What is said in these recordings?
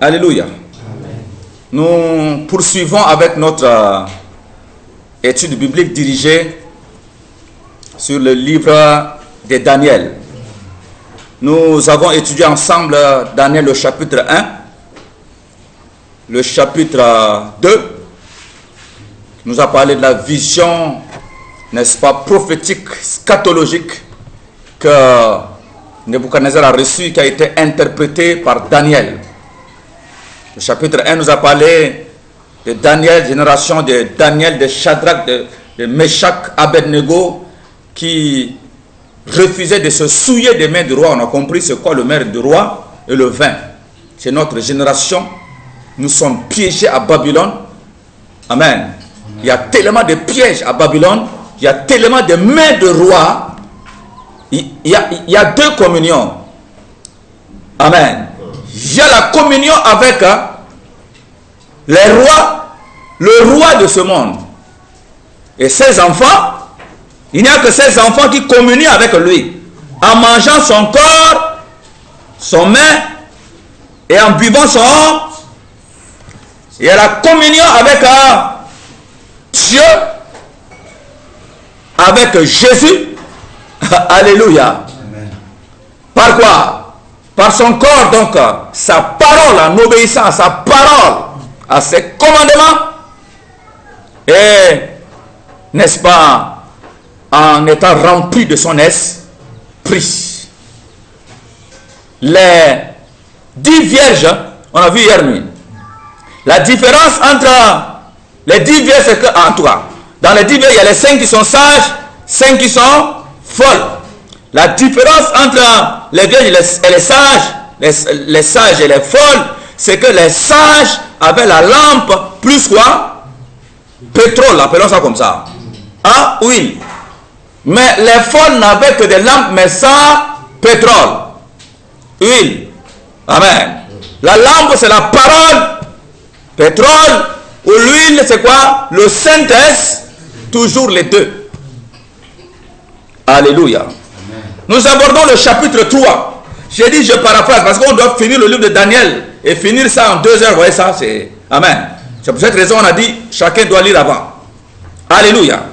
Alléluia. Nous poursuivons avec notre étude biblique dirigée sur le livre de Daniel. Nous avons étudié ensemble Daniel le chapitre 1, le chapitre 2. Nous a parlé de la vision, n'est-ce pas, prophétique, scatologique que Nebuchadnezzar a reçue, qui a été interprétée par Daniel. Le chapitre 1 nous a parlé de Daniel, génération de Daniel, de Shadrach, de Meshach, Abednego, qui refusait de se souiller des mains du roi. On a compris c'est quoi le maire du roi et le vin. C'est notre génération. Nous sommes piégés à Babylone. Amen. Il y a tellement de pièges à Babylone. Il y a tellement de mains de roi. Il y a deux communions. Amen. Il y a la communion avec les rois, le roi de ce monde. Et ses enfants, il n'y a que ses enfants qui communient avec lui. En mangeant son corps, son main, et en buvant son sang. Il y a la communion avec Dieu, avec Jésus. Alléluia. Amen. Par quoi? Par son corps, donc, sa parole, en obéissant à sa parole, à ses commandements, et, n'est-ce pas, en étant rempli de son esprit. Les 10 vierges, on a vu hier nuit. La différence entre les 10 vierges, c'est que, en tout cas, dans les 10 vierges, il y a les 5 qui sont sages, 5 qui sont folles. La différence entre les vierges et les sages, les sages et les folles, c'est que les sages avaient la lampe plus quoi? Pétrole, appelons ça comme ça. Hein? Huile. Mais les folles n'avaient que des lampes, mais sans pétrole. Huile. Amen. La lampe, c'est la parole. Pétrole ou l'huile, c'est quoi? Le Saint-Esprit. Toujours les deux. Alléluia. Nous abordons le chapitre 3. J'ai dit, je paraphrase, parce qu'on doit finir le livre de Daniel et finir ça en 2 heures. Vous voyez ça, c'est... Amen. C'est pour cette raison qu'on a dit, chacun doit lire avant. Alléluia.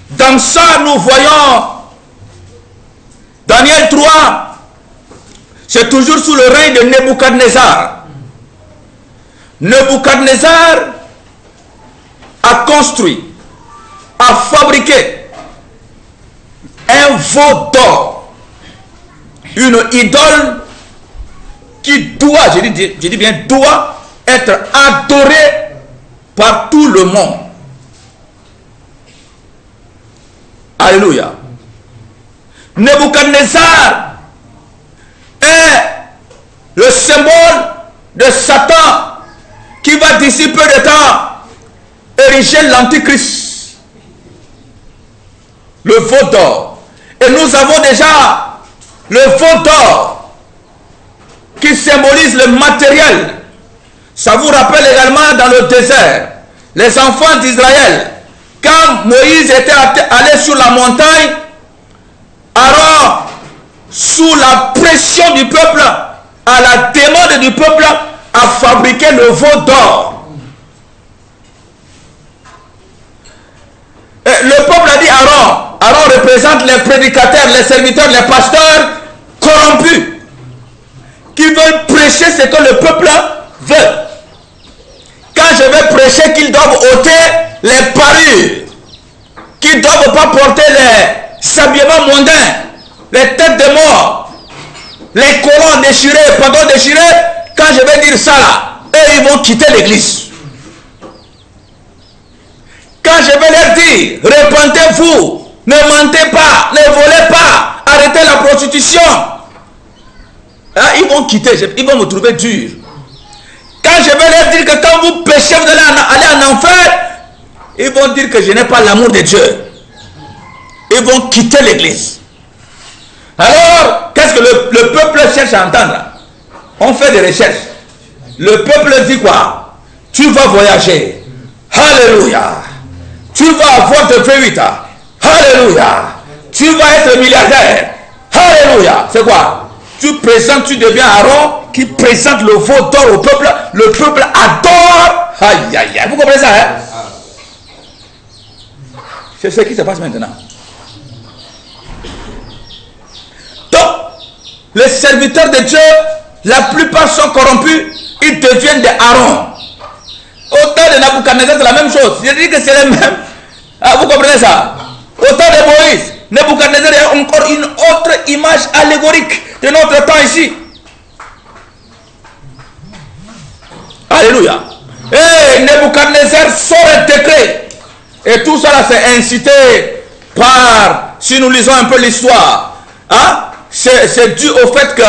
Dans ça, nous voyons Daniel 3. C'est toujours sous le règne de Nebuchadnezzar. Nebuchadnezzar a construit, a fabriqué un veau d'or, une idole qui doit, je dis bien doit, être adorée par tout le monde. Alléluia. Nebuchadnezzar est le symbole de Satan qui va d'ici peu de temps ériger l'antichrist, le veau d'or. Et nous avons déjà le veau d'or qui symbolise le matériel. Ça vous rappelle également dans le désert, les enfants d'Israël, quand Moïse était allé sur la montagne, Aaron, sous la pression du peuple, à la demande du peuple, a fabriqué le veau d'or. Le peuple a dit Aaron. Aaron représente les prédicateurs, les serviteurs, les pasteurs corrompus qui veulent prêcher ce que le peuple veut. Quand je vais prêcher qu'ils doivent ôter les parures, qu'ils ne doivent pas porter les habillements mondains, les têtes de mort, les colons déchirés, pantalons déchirés, quand je vais dire ça là, eux ils vont quitter l'église. Quand je vais leur dire, repentez-vous, ne mentez pas, ne volez pas, arrêtez la prostitution, hein, ils vont quitter, ils vont me trouver dur. Quand je vais leur dire que quand vous péchez, vous allez aller en enfer, ils vont dire que je n'ai pas l'amour de Dieu. Ils vont quitter l'église. Alors, qu'est-ce que le peuple cherche à entendre? On fait des recherches. Le peuple dit quoi? Tu vas voyager. Alléluia. Tu vas avoir de V8. Alléluia. Tu vas être milliardaire. Alléluia. C'est quoi? Tu présentes, tu deviens Aaron. qui présente le veau d'or au peuple, le peuple adore. Aïe, aïe, aïe. Vous comprenez ça, hein? C'est ce qui se passe maintenant. Donc, les serviteurs de Dieu, la plupart sont corrompus, ils deviennent des Aaron. Au temps de Nabucodonosor, c'est la même chose. Je dis que c'est le même. Ah, vous comprenez ça? Au temps de Moïse, Nabucodonosor est encore une autre image allégorique de notre temps ici. Alléluia. Et Nabucodonosor sort un décret. Et tout ça là, c'est incité par, si nous lisons un peu l'histoire, hein, c'est dû au fait que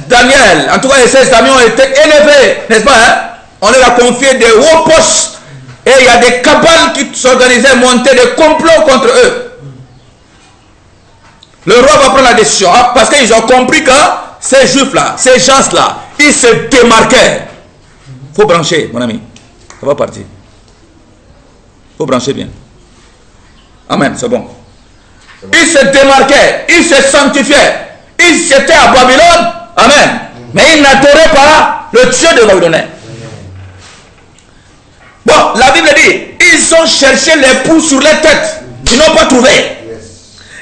Daniel, en tout cas, et ses amis ont été élevés, n'est-ce pas, hein? On leur a confié des hauts postes. Et il y a des cabales qui s'organisaient, montaient des complots contre eux. Le roi va prendre la décision, hein, parce qu'ils ont compris que ces juifs-là, ces gens-là, ils se démarquaient. Il faut brancher, mon ami. Ça va partir. Il faut brancher bien. Amen, c'est bon. Ils se démarquaient, ils se sanctifiaient. Ils étaient à Babylone. Amen. Mais ils n'adoraient pas le Dieu de Babylonais. Bon, la Bible dit, ils ont cherché les poux sur les têtes. Ils n'ont pas trouvé.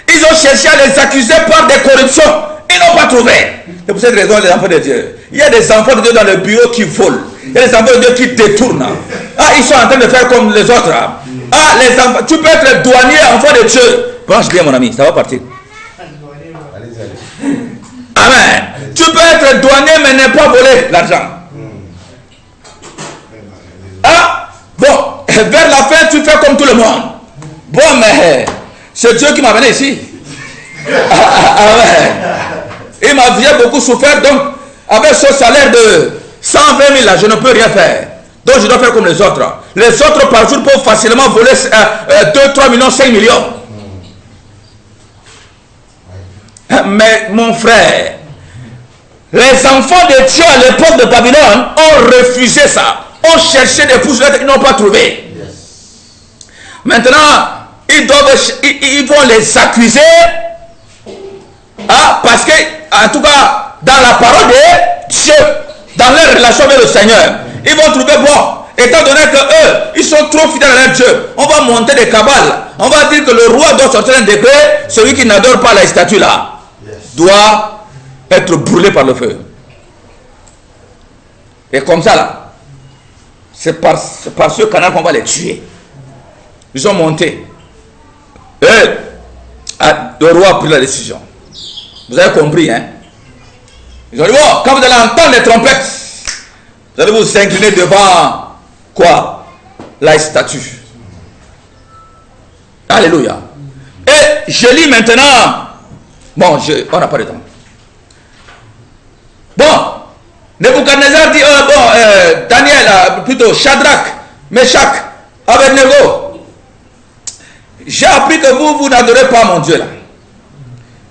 Ils ont cherché à les accuser par des corruptions. Ils n'ont pas trouvé. C'est pour cette raison, les enfants de Dieu. Il y a des enfants de Dieu dans le bureau qui volent. Il y a des enfants de Dieu qui détournent. Ah, ils sont en train de faire comme les autres. Ah, les enfants. Tu peux être douanier, enfant de Dieu. Branche bien, mon ami, ça va partir. Amen. Tu peux être douanier, mais ne pas voler l'argent. Ah, bon, vers la fin, tu fais comme tout le monde. Bon, mais c'est Dieu qui m'a amené ici. Amen. Il m'a beaucoup souffert, donc avec ce salaire de 120 000 là, je ne peux rien faire. Donc je dois faire comme les autres. Les autres par jour peuvent facilement voler 2, 3 millions, 5 millions. Mais mon frère, les enfants de Dieu à l'époque de Babylone ont refusé ça. Ont cherché des pouces, ils n'ont pas trouvé. Maintenant, ils vont les accuser. Ah, parce que, en tout cas, dans la parole de Dieu, dans leur relation avec le Seigneur, ils vont trouver, bon, étant donné que eux, ils sont trop fidèles à leur Dieu, on va monter des cabales. On va dire que le roi doit sortir un décret, celui qui n'adore pas la statue là, doit être brûlé par le feu. Et comme ça là, c'est par ce canal qu'on va les tuer. Ils ont monté. Et le roi a pris la décision. Vous avez compris, hein? Ils ont dit, bon, quand vous allez entendre les trompettes, vous allez vous incliner devant quoi? La statue. Alléluia. Et je lis maintenant. Bon, on n'a pas de temps. Bon, Nebuchadnezzar dit, Daniel, plutôt Shadrach, Meshach, Abednego, j'ai appris que vous n'adorez pas mon Dieu là.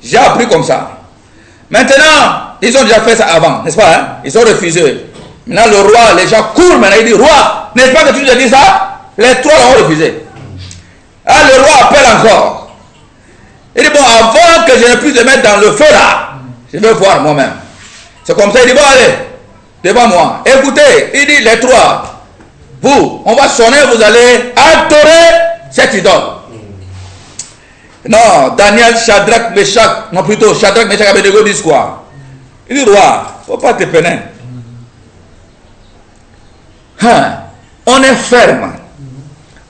J'ai appris comme ça. Maintenant, ils ont déjà fait ça avant, n'est-ce pas, hein? Ils ont refusé. Maintenant, le roi, les gens courent maintenant, il dit, roi, n'est-ce pas que tu nous as dit ça? Les trois l'ont refusé. Ah, le roi appelle encore. Il dit, bon, avant que je ne puisse te mettre dans le feu là, je vais voir moi-même. C'est comme ça, il dit, bon, allez, devant moi. Écoutez, il dit, les trois, vous, on va sonner, vous allez adorer cette idole. Non, Daniel, Shadrach, Meshach, non plutôt, Shadrach, Meshach, Abednego disent quoi? Il dit, roi, il ne faut pas te peiner. Hein, on est ferme.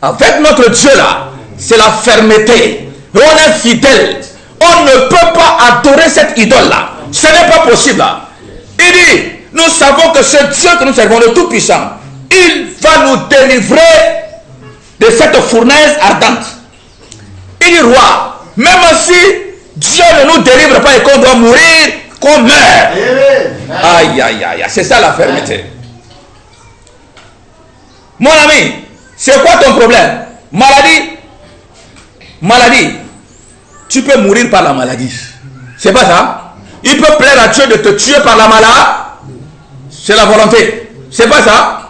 Avec notre Dieu là, c'est la fermeté. On est fidèle. On ne peut pas adorer cette idole là. Ce n'est pas possible là. Il dit, nous savons que ce Dieu que nous servons, le Tout-Puissant, il va nous délivrer de cette fournaise ardente. Il dit, roi, même si Dieu ne nous délivre pas et qu'on doit mourir, qu'on meurt. Aïe, aïe, aïe, c'est ça la fermeté. Mon ami, c'est quoi ton problème? Maladie? Maladie. Tu peux mourir par la maladie. C'est pas ça? Il peut plaire à Dieu de te tuer par la maladie. C'est la volonté. C'est pas ça?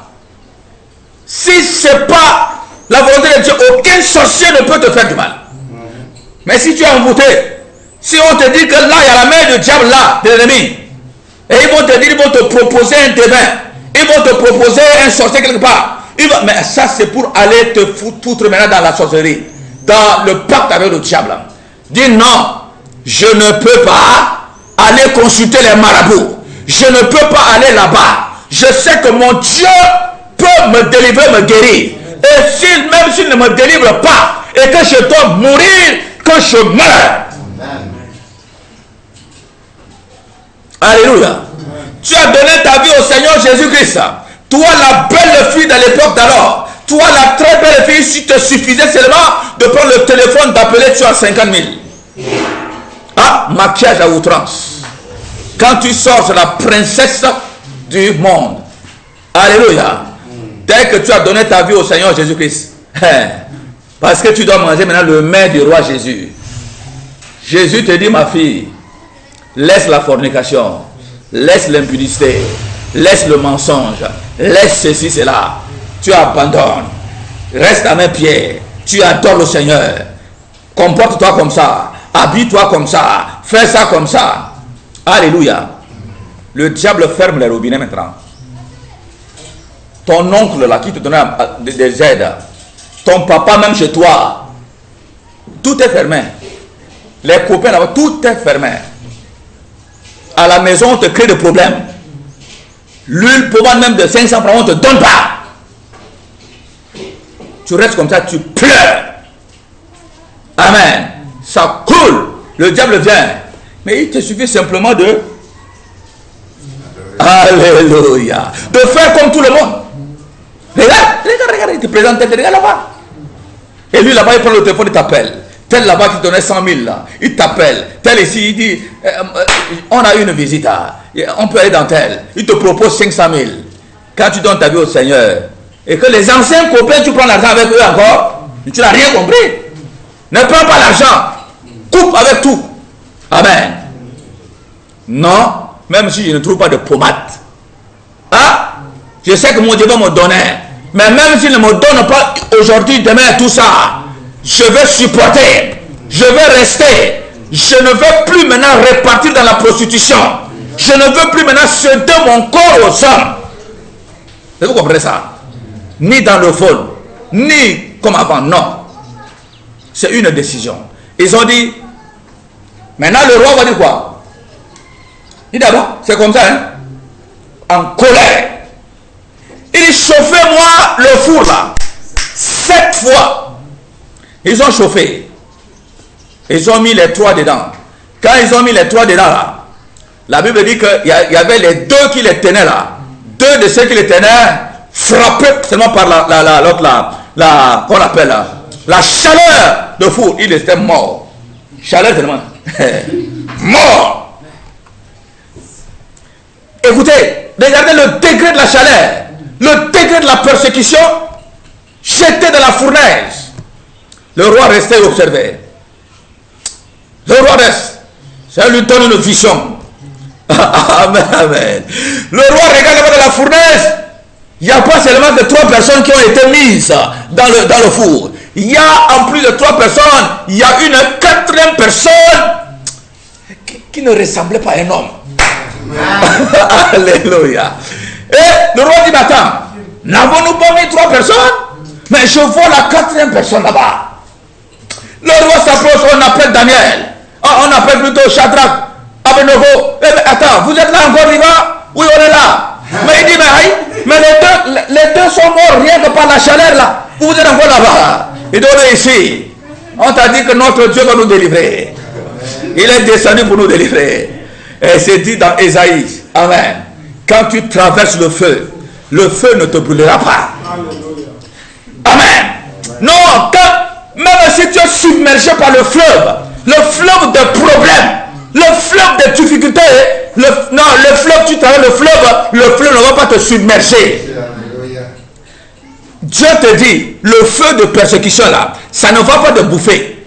Si c'est pas la volonté de Dieu, aucun sorcier ne peut te faire du mal. Mais si tu es envoûté, si on te dit que là, il y a la main du diable là, de l'ennemi, Et ils vont te dire, ils vont te proposer un devin. Ils vont te proposer un sorcier quelque part. Mais ça, c'est pour aller te foutre maintenant dans la sorcellerie. Dans le pacte avec le diable. Dis non, je ne peux pas aller consulter les marabouts. Je ne peux pas aller là-bas. Je sais que mon Dieu peut me délivrer, me guérir. Et même s'il ne me délivre pas, et que je dois mourir, que je meure. Alléluia. Tu as donné ta vie au Seigneur Jésus-Christ. Toi, la belle fille de l'époque d'alors. Toi, la très belle fille, si te suffisait seulement de prendre le téléphone, d'appeler, tu as 50 000. Ah, maquillage à outrance. Quand tu sors, c'est la princesse du monde. Alléluia. Dès que tu as donné ta vie au Seigneur Jésus-Christ, parce que tu dois manger maintenant le mets du roi Jésus. Jésus te dit, ma fille, laisse la fornication, laisse l'impudicité, laisse le mensonge, laisse ceci, cela. Tu abandonnes, reste à mes pieds, tu adores le Seigneur. Comporte-toi comme ça, habille-toi comme ça, fais ça comme ça. Alléluia. Le diable ferme les robinets maintenant. Ton oncle là qui te donnait des aides, ton papa même chez toi, tout est fermé. Les copains là-bas, tout est fermé. À la maison, on te crée des problèmes. L'huile pommade même de 500 francs, on ne te donne pas. Tu restes comme ça, tu pleures. Amen. Ça coule. Le diable vient. Mais il te suffit simplement de... Alléluia. De faire comme tout le monde. Regarde, il te présente, regarde là-bas. Et lui là-bas, il prend le téléphone, il t'appelle. Tel là-bas qui donnait 100 000 là, il t'appelle. Tel ici, il dit, on a une visite, on peut aller dans tel. Il te propose 500 000. Quand tu donnes ta vie au Seigneur, et que les anciens copains, tu prends l'argent avec eux encore, tu n'as rien compris. Ne prends pas l'argent. Coupe avec tout. Amen. Non, même si je ne trouve pas de pommade. Ah, je sais que mon Dieu va me donner. Mais même s'il ne me donne pas aujourd'hui, demain, tout ça, je vais supporter. Je vais rester. Je ne veux plus maintenant repartir dans la prostitution. Je ne veux plus maintenant céder mon corps aux hommes. Vous comprenez ça? Ni dans le vol, ni comme avant, non. C'est une décision. Ils ont dit, maintenant le roi va dire quoi? Il dit d'abord, c'est comme ça, hein? En colère. Il dit, chauffez-moi le four là. 7 fois. Ils ont chauffé. Ils ont mis les 3 dedans. Quand ils ont mis les 3 dedans là, la Bible dit qu'il y avait les 2 qui les tenaient là. 2 de ceux qui les tenaient frappaient seulement par qu'on appelle là, la chaleur de four. Il était mort. Chaleur tellement. Mort. Écoutez, regardez le degré de la chaleur, le degré de la persécution, jeté dans la fournaise. Le roi restait et observait. Le roi reste. Ça lui donne une vision. Amen, amen. Le roi regarde dans la fournaise. Il n'y a pas seulement que 3 personnes qui ont été mises dans le four. Il y a en plus de 3 personnes, il y a une 4e personne qui ne ressemblait pas à un homme. Alléluia. Et le roi dit, attends, n'avons-nous pas mis 3 personnes? Mais je vois la 4e personne là-bas. Le roi s'approche, on appelle Daniel. On appelle plutôt Shadrach, Abednego. Attends, vous êtes là encore vivant? Oui, on est là. Mais il dit, mais les deux sont morts rien que par la chaleur là. Vous êtes encore là-bas. Il doit être ici. On t'a dit que notre Dieu va nous délivrer. Il est descendu pour nous délivrer. Et c'est dit dans Ésaïe. Amen. Quand tu traverses le feu ne te brûlera pas. Amen. Non, même si tu es submergé par le fleuve de problèmes, le fleuve de difficultés, le fleuve, tu traverses le fleuve ne va pas te submerger. Dieu te dit, le feu de persécution là, ça ne va pas te bouffer.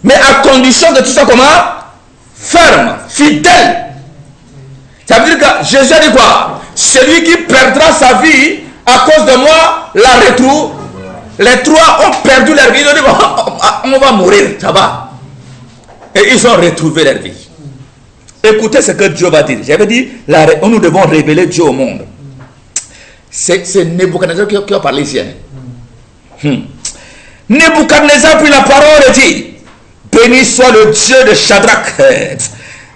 Mais à condition que tu sois comment? Ferme, fidèle. Ça veut dire que Jésus a dit quoi? Celui qui perdra sa vie à cause de moi la retrouve. Les 3 ont perdu leur vie. Ils ont dit, on va mourir, ça va. Et ils ont retrouvé leur vie. écoutez ce que Dieu va dire. J'avais dit, nous devons révéler Dieu au monde. C'est Nebuchadnezzar qui a parlé ici. Nebuchadnezzar prit la parole et dit, béni soit le Dieu de Shadrach,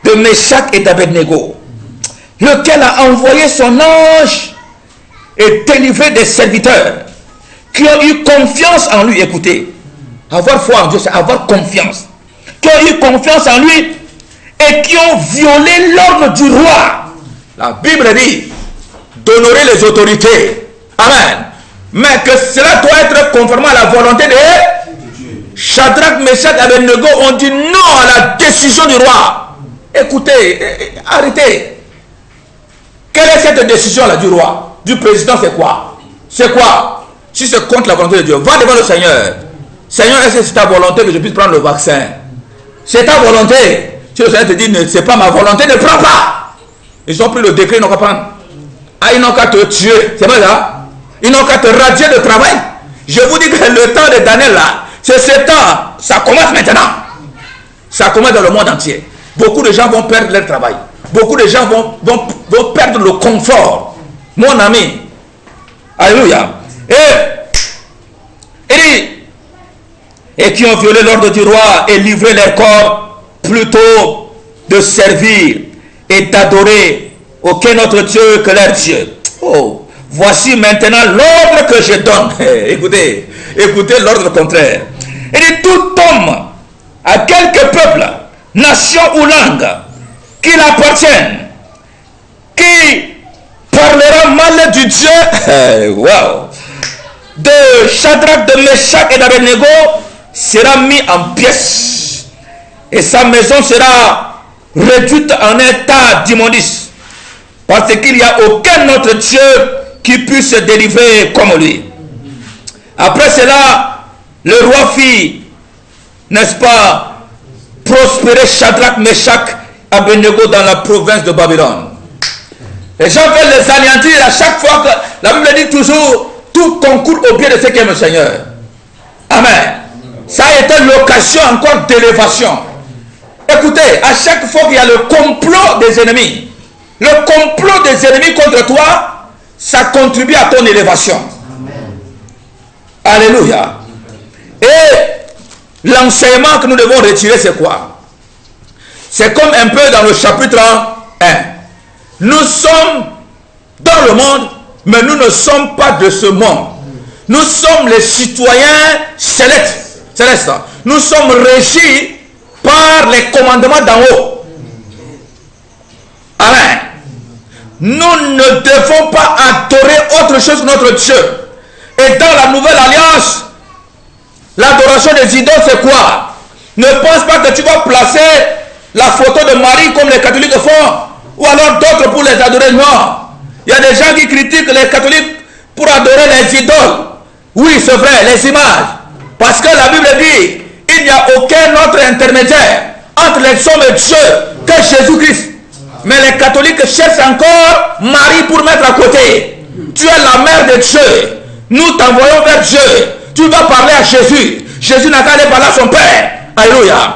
de Meshach et d'Abednego, lequel a envoyé son ange et délivré des serviteurs qui ont eu confiance en lui. Écoutez, avoir foi en Dieu, c'est avoir confiance. Qui ont eu confiance en lui et qui ont violé l'ordre du roi. La Bible dit d'honorer les autorités. Amen. Mais que cela doit être conformément à la volonté de Shadrach, Meshach et Abednego ont dit non à la décision du roi. Écoutez, arrêtez. Quelle est cette décision-là du roi? Du président, c'est quoi? C'est quoi? Si c'est contre la volonté de Dieu, va devant le Seigneur. Seigneur, est-ce que c'est ta volonté que je puisse prendre le vaccin? C'est ta volonté. Si le Seigneur te dit, c'est pas ma volonté, ne prends pas. Ils ont pris le décret, ils n'ont qu'à prendre. Ah, ils n'ont qu'à te tuer. C'est pas ça? Ils n'ont qu'à te radier de travail. Je vous dis que le temps de Daniel là, c'est ce temps. Ça commence maintenant. Ça commence dans le monde entier. Beaucoup de gens vont perdre leur travail. Beaucoup de gens vont perdre le confort. Mon ami. Alléluia. Et qui ont violé l'ordre du roi et livré leur corps plutôt de servir et d'adorer aucun autre Dieu que leur Dieu. Oh, voici maintenant l'ordre que je donne. Écoutez l'ordre contraire. Il dit tout homme à quelque peuple, nation ou langue qu'il appartienne, qui parlera mal du Dieu wow, de Shadrach, de Meshach et d'Abednego sera mis en pièces et sa maison sera réduite en un tas d'immondices parce qu'il n'y a aucun autre Dieu qui puisse se délivrer comme lui. Après cela, le roi fit, n'est-ce pas, prospérer Shadrach, Meshach, Abednego dans la province de Babylone. Les gens veulent les anéantir à chaque fois que la Bible dit toujours, tout concourt au bien de ceux qui aiment le Seigneur. Amen. Ça a été l'occasion encore d'élévation. Écoutez, à chaque fois qu'il y a le complot des ennemis, le complot des ennemis contre toi, ça contribue à ton élévation. Alléluia. Et l'enseignement que nous devons retirer, c'est quoi? C'est comme un peu dans le chapitre 1. Nous sommes dans le monde, mais nous ne sommes pas de ce monde. Nous sommes les citoyens célestes. Nous sommes régis par les commandements d'en haut. Amen. Nous ne devons pas adorer autre chose que notre Dieu. Et dans la nouvelle alliance, l'adoration des idoles, c'est quoi? Ne pense pas que tu vas placer la photo de Marie comme les catholiques font, ou alors d'autres pour les adorer. Non. Il y a des gens qui critiquent les catholiques pour adorer les idoles. Oui, c'est vrai, les images. Parce que la Bible dit, il n'y a aucun autre intermédiaire entre les hommes et Dieu que Jésus-Christ. Mais les catholiques cherchent encore Marie pour mettre à côté. Tu es la mère de Dieu. Nous t'envoyons vers Dieu. Tu vas parler à Jésus. Jésus n'a qu'à aller parler à son Père. Alléluia.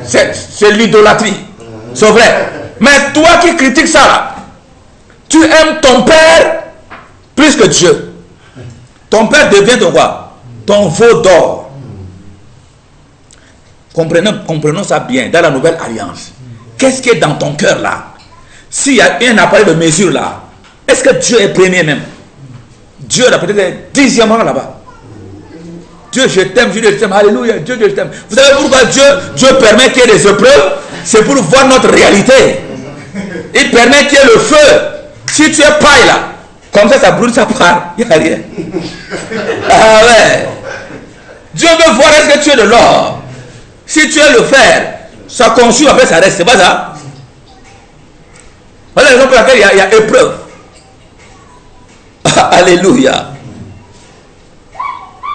C'est l'idolâtrie. C'est vrai. Mais toi qui critiques ça là, tu aimes ton Père plus que Dieu. Ton Père devient ton quoi? Ton veau d'or. Comprenons ça bien dans la nouvelle alliance. Qu'est-ce qui est dans ton cœur là? S'il y a un appareil de mesure là, est-ce que Dieu est premier même? Dieu là peut-être 10e là-bas. Dieu je t'aime, Dieu je t'aime, alléluia, Dieu je t'aime. Vous savez pourquoi Dieu permet qu'il y ait des épreuves? C'est pour voir notre réalité. Il permet qu'il y ait le feu. Si tu es paille là, comme ça brûle, ça part, il n'y a rien. Ah ouais. Dieu veut voir est-ce que tu es de l'or. Si tu es le fer, ça consume, après ça reste, c'est pas ça? Voilà la raison pour laquelle il y a épreuve. Alléluia.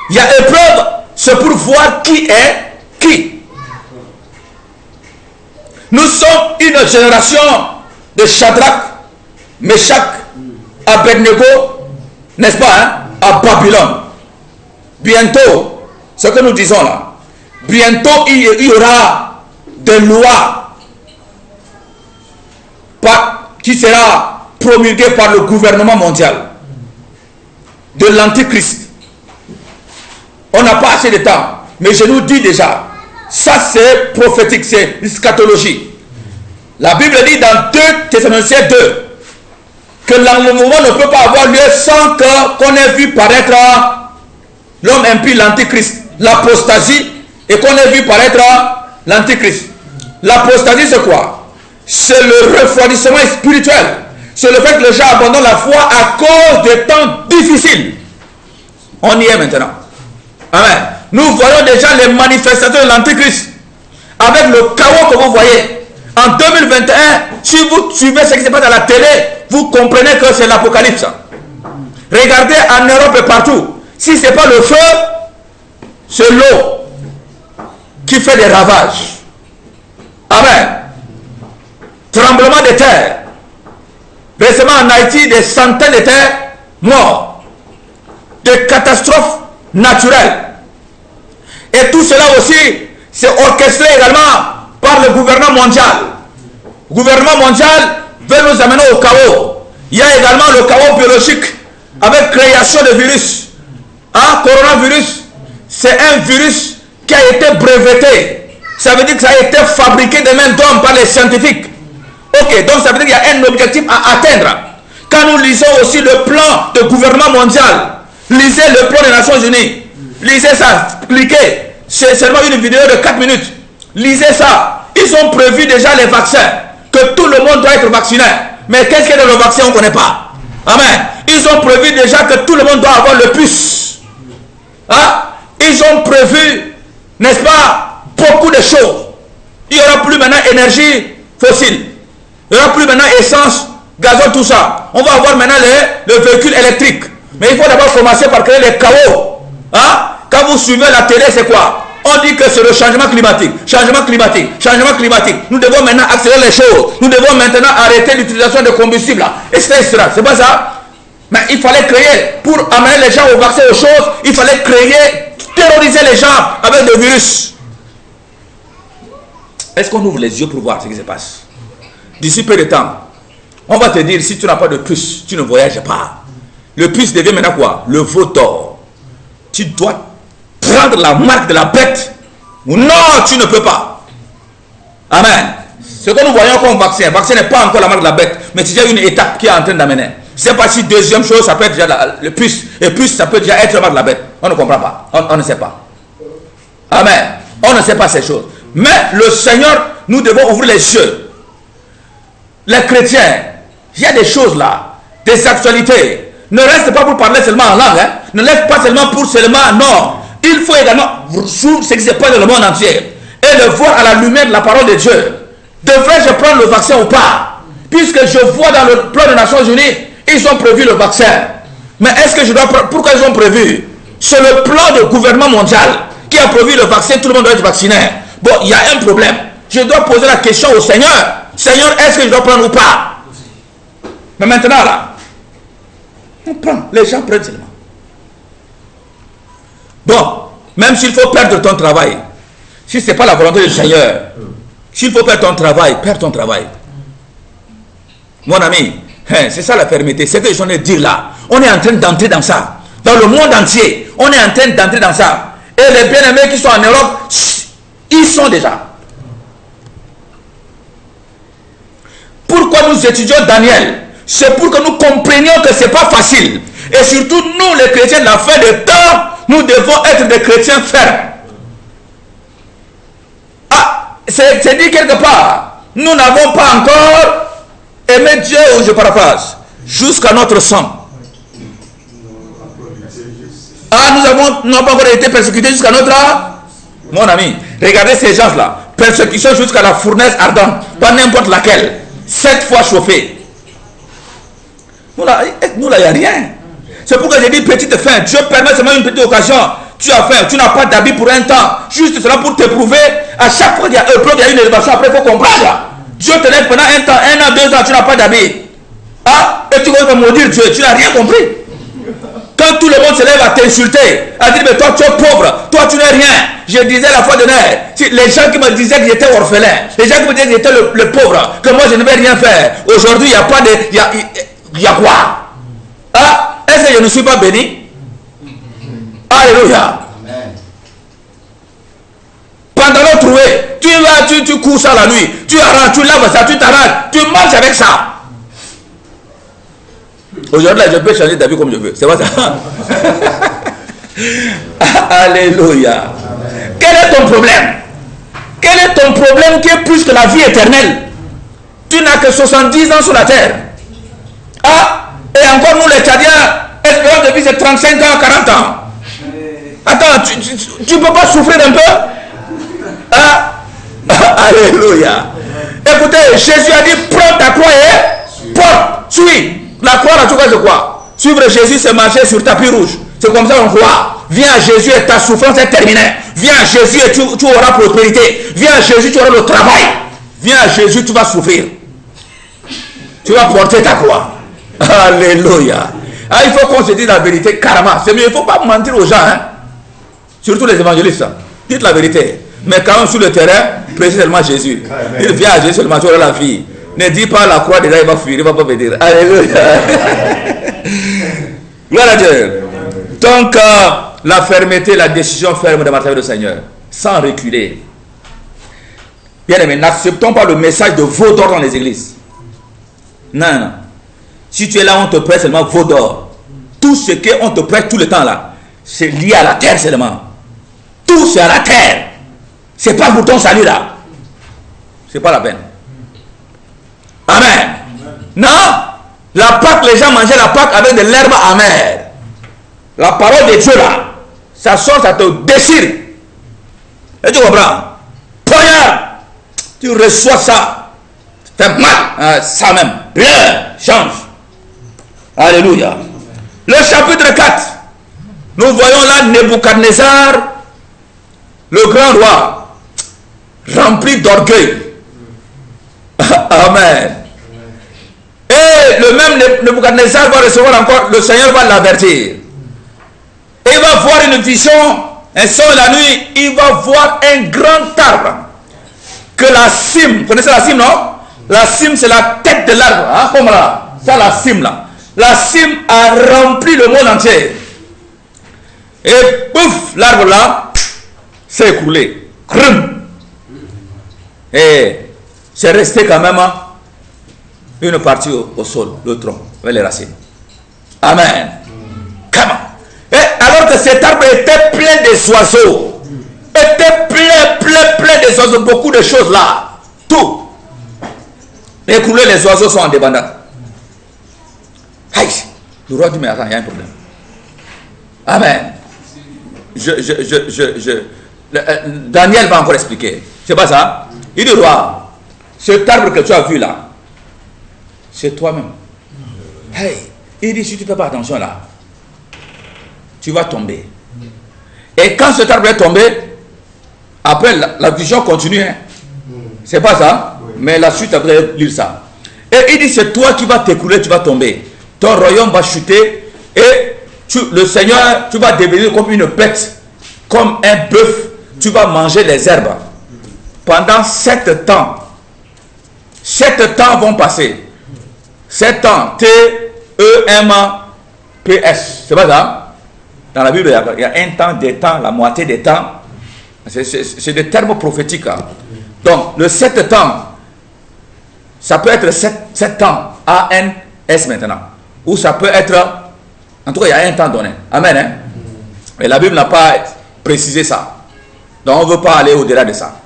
Il y a épreuve, c'est pour voir qui est qui. Nous sommes une génération de Shadrach, Meshach, Abednego, n'est-ce pas, hein, à Babylone. Bientôt, ce que nous disons là, bientôt il y aura des lois qui sera promulguée par le gouvernement mondial de l'Antichrist. On n'a pas assez de temps, mais je nous dis déjà, ça c'est prophétique, c'est eschatologie. La Bible dit dans 2 Thessaloniciens 2 que l'enlèvement ne peut pas avoir lieu sans qu'on ait vu paraître l'homme impie, l'Antichrist, l'apostasie, et qu'on ait vu paraître l'Antichrist. L'apostasie c'est quoi? C'est le refroidissement spirituel. C'est le fait que les gens abandonnent la foi à cause des temps difficiles. On y est maintenant. Amen. Nous voyons déjà les manifestations de l'Antichrist avec le chaos que vous voyez. En 2021, si vous suivez ce qui se passe à la télé, vous comprenez que c'est l'Apocalypse. Regardez en Europe et partout. Si ce n'est pas le feu, c'est l'eau qui fait des ravages. Amen. Tremblement de terre. Récemment en Haïti, des centaines de terres morts. Des catastrophes naturelles. Et tout cela aussi, c'est orchestré également par le gouvernement mondial. Le gouvernement mondial veut nous amener au chaos. Il y a également le chaos biologique avec création de virus. Coronavirus, c'est un virus qui a été breveté. Ça veut dire que ça a été fabriqué de main d'homme par les scientifiques. Ok, donc ça veut dire qu'il y a un objectif à atteindre. Quand nous lisons aussi le plan de gouvernement mondial, lisez le plan des Nations Unies. Lisez ça, cliquez. C'est seulement une vidéo de 4 minutes. Lisez ça. Ils ont prévu déjà les vaccins. Que tout le monde doit être vacciné. Mais qu'est-ce qu'il y a dans le vaccin, on ne connaît pas. Amen. Ils ont prévu déjà que tout le monde doit avoir le puce. Ils ont prévu, n'est-ce pas, beaucoup de choses. Il n'y aura plus maintenant énergie fossile. Il n'y aura plus maintenant essence, gazole, tout ça. On va avoir maintenant le véhicule électrique. Mais il faut d'abord commencer par créer les chaos. Quand vous suivez la télé, c'est quoi? On dit que c'est le changement climatique. Changement climatique. Changement climatique. Nous devons maintenant accélérer les choses. Nous devons maintenant arrêter l'utilisation de combustibles. Etc. C'est pas ça? Mais il fallait créer, pour amener les gens au vaccin, aux choses, il fallait créer, terroriser les gens avec le virus. Est-ce qu'on ouvre les yeux pour voir ce qui se passe? D'ici peu de temps, on va te dire, si tu n'as pas de puce, tu ne voyages pas. Le puce devient maintenant quoi? Le vautour. Tu dois prendre la marque de la bête. Non, tu ne peux pas. Amen. Ce que nous voyons comme vaccin, le vaccin n'est pas encore la marque de la bête, mais c'est déjà une étape qui est en train d'amener. Je ne sais pas si deuxième chose, ça peut être déjà le puce. Et puce, ça peut déjà être la marque de la bête. On ne comprend pas. On ne sait pas. Amen. On ne sait pas ces choses. Mais le Seigneur, nous devons ouvrir les yeux. Les chrétiens, il y a des choses là, des actualités. Ne reste pas pour parler seulement en langue. Ne reste pas seulement pour seulement, non. Il faut également suivre ce qui se passe dans le monde entier et le voir à la lumière de la parole de Dieu. Devrais-je prendre le vaccin ou pas? Puisque je vois dans le plan des Nations Unies, ils ont prévu le vaccin. Mais est-ce que je dois prendre? Pourquoi ils ont prévu? C'est le plan du gouvernement mondial qui a prévu le vaccin, tout le monde doit être vacciné. Bon, il y a un problème. Je dois poser la question au Seigneur. Seigneur, est-ce que je dois prendre ou pas? Mais maintenant là, on prend, les gens prennent seulement. Bon, même s'il faut perdre ton travail, si ce n'est pas la volonté du Seigneur, s'il faut perdre ton travail, perds ton travail. Mon ami, c'est ça la fermeté, c'est ce que je suis en train de dire là. On est en train d'entrer dans ça. Dans le monde entier, on est en train d'entrer dans ça. Et les bien-aimés qui sont en Europe, ils sont déjà. Pourquoi nous étudions Daniel? C'est pour que nous comprenions que ce n'est pas facile. Et surtout, nous, les chrétiens de la fin des temps, nous devons être des chrétiens fermes. C'est dit quelque part. Nous n'avons pas encore aimé Dieu, ou je paraphrase, jusqu'à notre sang. Nous n'avons pas encore été persécutés jusqu'à notre... Mon ami, regardez ces gens-là. Persécution jusqu'à la fournaise ardente, pas n'importe laquelle. 7 fois chauffée. Nous là, il n'y a rien. C'est pourquoi j'ai dit petite fin. Dieu permet seulement une petite occasion. Tu as faim, tu n'as pas d'habit pour un temps. Juste cela pour t'éprouver. À chaque fois qu'il y a un problème, il y a une élévation. Après, il faut comprendre. Dieu te laisse pendant un temps, 1 an, 2 ans, tu n'as pas d'habit. Et tu vas te maudire Dieu. Tu n'as rien compris. Quand tout le monde se lève à t'insulter, à dire mais toi tu es pauvre, toi tu n'es rien. Je disais la fois dernière, les gens qui me disaient que j'étais orphelin, les gens qui me disaient que j'étais le pauvre, que moi je ne vais rien faire. Aujourd'hui il n'y a pas de... Il y a quoi? Ah, est-ce que je ne suis pas béni? Alléluia. Pantalon trouvé, tu vas, tu cours ça la nuit, tu arranges, tu laves ça, tu t'arranges, tu marches avec ça. Aujourd'hui, je peux changer d'avis comme je veux. C'est pas ça. Alléluia. Quel est ton problème? Quel est ton problème qui est plus que la vie éternelle? Tu n'as que 70 ans sur la terre. Ah, et encore nous les Tchadiens, espérance de vie c'est 35 ans, 40 ans. Attends, tu peux pas souffrir un peu? Ah, alléluia. Écoutez, Jésus a dit, prends ta croix et porte, suis. La croix, là, tu vois, c'est quoi? Suivre Jésus, c'est marcher sur tapis rouge. C'est comme ça qu'on croit. Viens à Jésus et ta souffrance est terminée. Viens à Jésus et tu auras prospérité. Viens à Jésus, tu auras le travail. Viens à Jésus, tu vas souffrir. Tu vas porter ta croix. Alléluia. Ah, il faut qu'on se dise la vérité carrément. C'est mieux, il ne faut pas mentir aux gens. Hein? Surtout les évangélistes. Dites la vérité. Mais quand même sur le terrain, prêchez seulement Jésus. Il vient à Jésus seulement, tu auras la vie. Ne dis pas la croix, déjà il va fuir, il va pas venir. Alléluia. Gloire à Dieu. Donc, la fermeté, la décision ferme de marcher le Seigneur, sans reculer. Bien aimé, n'acceptons pas le message de veau d'or dans les églises. Non, non. Si tu es là, on te prête seulement veau d'or. Tout ce qu'on te prête tout le temps là, c'est lié à la terre seulement. Tout c'est à la terre. C'est pas pour ton salut là. C'est pas la peine. Amen. Non. La Pâque, les gens mangeaient la Pâque avec de l'herbe amère. La parole de Dieu là, ça sort, ça te déchire. Et tu comprends? Poignard. Tu reçois ça. Ça fait mal. Ça même. Rien change. Alléluia. Le chapitre 4. Nous voyons là Nebuchadnezzar, le grand roi, rempli d'orgueil. Amen. Et le même Nebuchadnezzar va recevoir encore, le Seigneur va l'avertir. Et il va voir une vision, un son la nuit, il va voir un grand arbre. Que la cime, vous connaissez la cime, non? La cime, c'est la tête de l'arbre, hein, comme là. Ça, la cime là. La cime a rempli le monde entier. Et pouf, l'arbre là s'est écroulé. Et c'est resté quand même une partie au sol, le tronc, avec les racines. Amen. Comment? Et alors que cet arbre était plein des oiseaux, était plein des oiseaux, beaucoup de choses là, tout. Écroulé, les oiseaux sont en débandade. Aïe, le roi dit mais attends, il y a un problème. Amen. Daniel va encore expliquer. C'est pas ça? Il dit roi, cet arbre que tu as vu là, c'est toi-même. Hey, il dit si tu ne fais pas attention là, tu vas tomber. Et quand cet arbre est tombé, après la vision continue. Hein? C'est pas ça? Mais la suite après lire ça. Et il dit c'est toi qui vas t'écrouler, tu vas tomber. Ton royaume va chuter et le Seigneur, tu vas devenir comme une bête, comme un bœuf, tu vas manger les herbes. Pendant 7 temps. 7 temps vont passer. 7 ans, T-E-M-P-S. C'est pas ça? Dans la Bible, il y a un temps, des temps, la moitié des temps. C'est des termes prophétiques. Hein. Donc, le 7 temps, ça peut être 7 temps, A-N-S maintenant. Ou ça peut être, en tout cas, il y a un temps donné. Amen. Hein? Et la Bible n'a pas précisé ça. Donc, on ne veut pas aller au-delà de ça.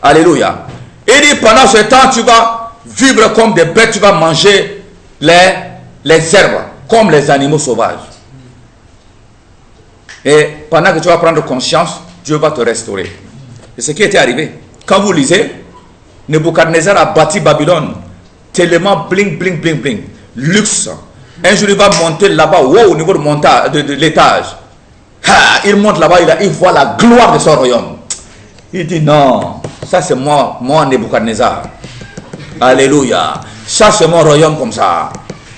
Alléluia. Il dit, pendant ce temps, tu vas vivre comme des bêtes, tu vas manger les herbes, comme les animaux sauvages. Et pendant que tu vas prendre conscience, Dieu va te restaurer. C'est ce qui était arrivé. Quand vous lisez, Nebuchadnezzar a bâti Babylone, tellement bling, bling, bling, bling, luxe. Un jour, il va monter là-bas, wow, au niveau de l'étage. Il monte là-bas, il voit la gloire de son royaume. Il dit non, ça c'est moi Nebuchadnezzar. Alléluia. Ça c'est mon royaume comme ça.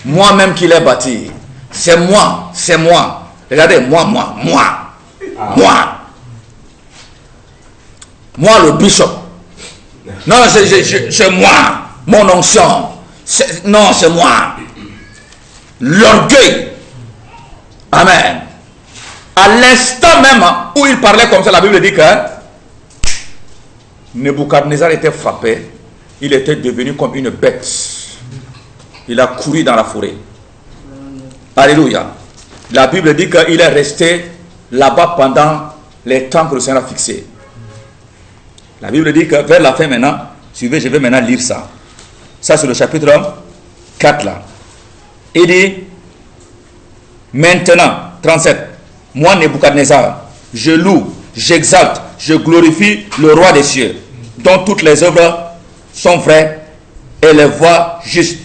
Moi-même qui l'ai bâti. C'est moi, c'est moi. Regardez, moi. Moi, le bishop. Non, c'est moi. Mon onction. Non, c'est moi. L'orgueil. Amen. À l'instant même où il parlait comme ça, la Bible dit que Nebuchadnezzar était frappé. Il était devenu comme une bête. Il a couru dans la forêt. Alléluia. La Bible dit qu'il est resté là-bas pendant les temps que le Seigneur a fixés. La Bible dit que vers la fin maintenant, suivez, je vais maintenant lire ça. Ça c'est le chapitre 4 là. Il dit, maintenant, 37, moi Nebuchadnezzar, je loue, j'exalte, je glorifie le roi des cieux, dont toutes les œuvres sont vraies et les voies justes,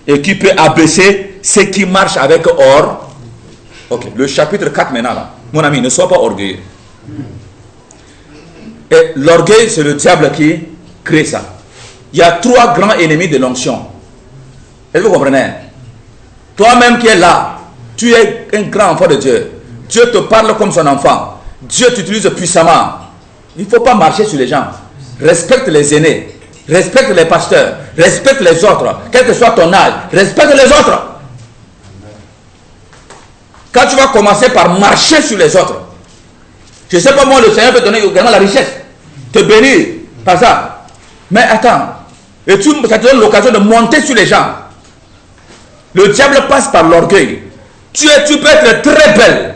et qui peut abaisser ceux qui marchent avec or. Ok, le chapitre 4 maintenant là. Mon ami, ne sois pas orgueilleux. Et l'orgueil, c'est le diable qui crée ça. Il y a 3 grands ennemis de l'onction. Est-ce que vous comprenez? Toi-même qui es là, tu es un grand enfant de Dieu. Dieu te parle comme son enfant. Dieu t'utilise puissamment. Il ne faut pas marcher sur les gens. Respecte les aînés. Respecte les pasteurs. Respecte les autres. Quel que soit ton âge. Respecte les autres. Quand tu vas commencer par marcher sur les autres, je ne sais pas moi, le Seigneur peut donner également la richesse, te bénir par ça. Mais attends, et ça te donne l'occasion de monter sur les gens. Le diable passe par l'orgueil. Tu peux être très belle,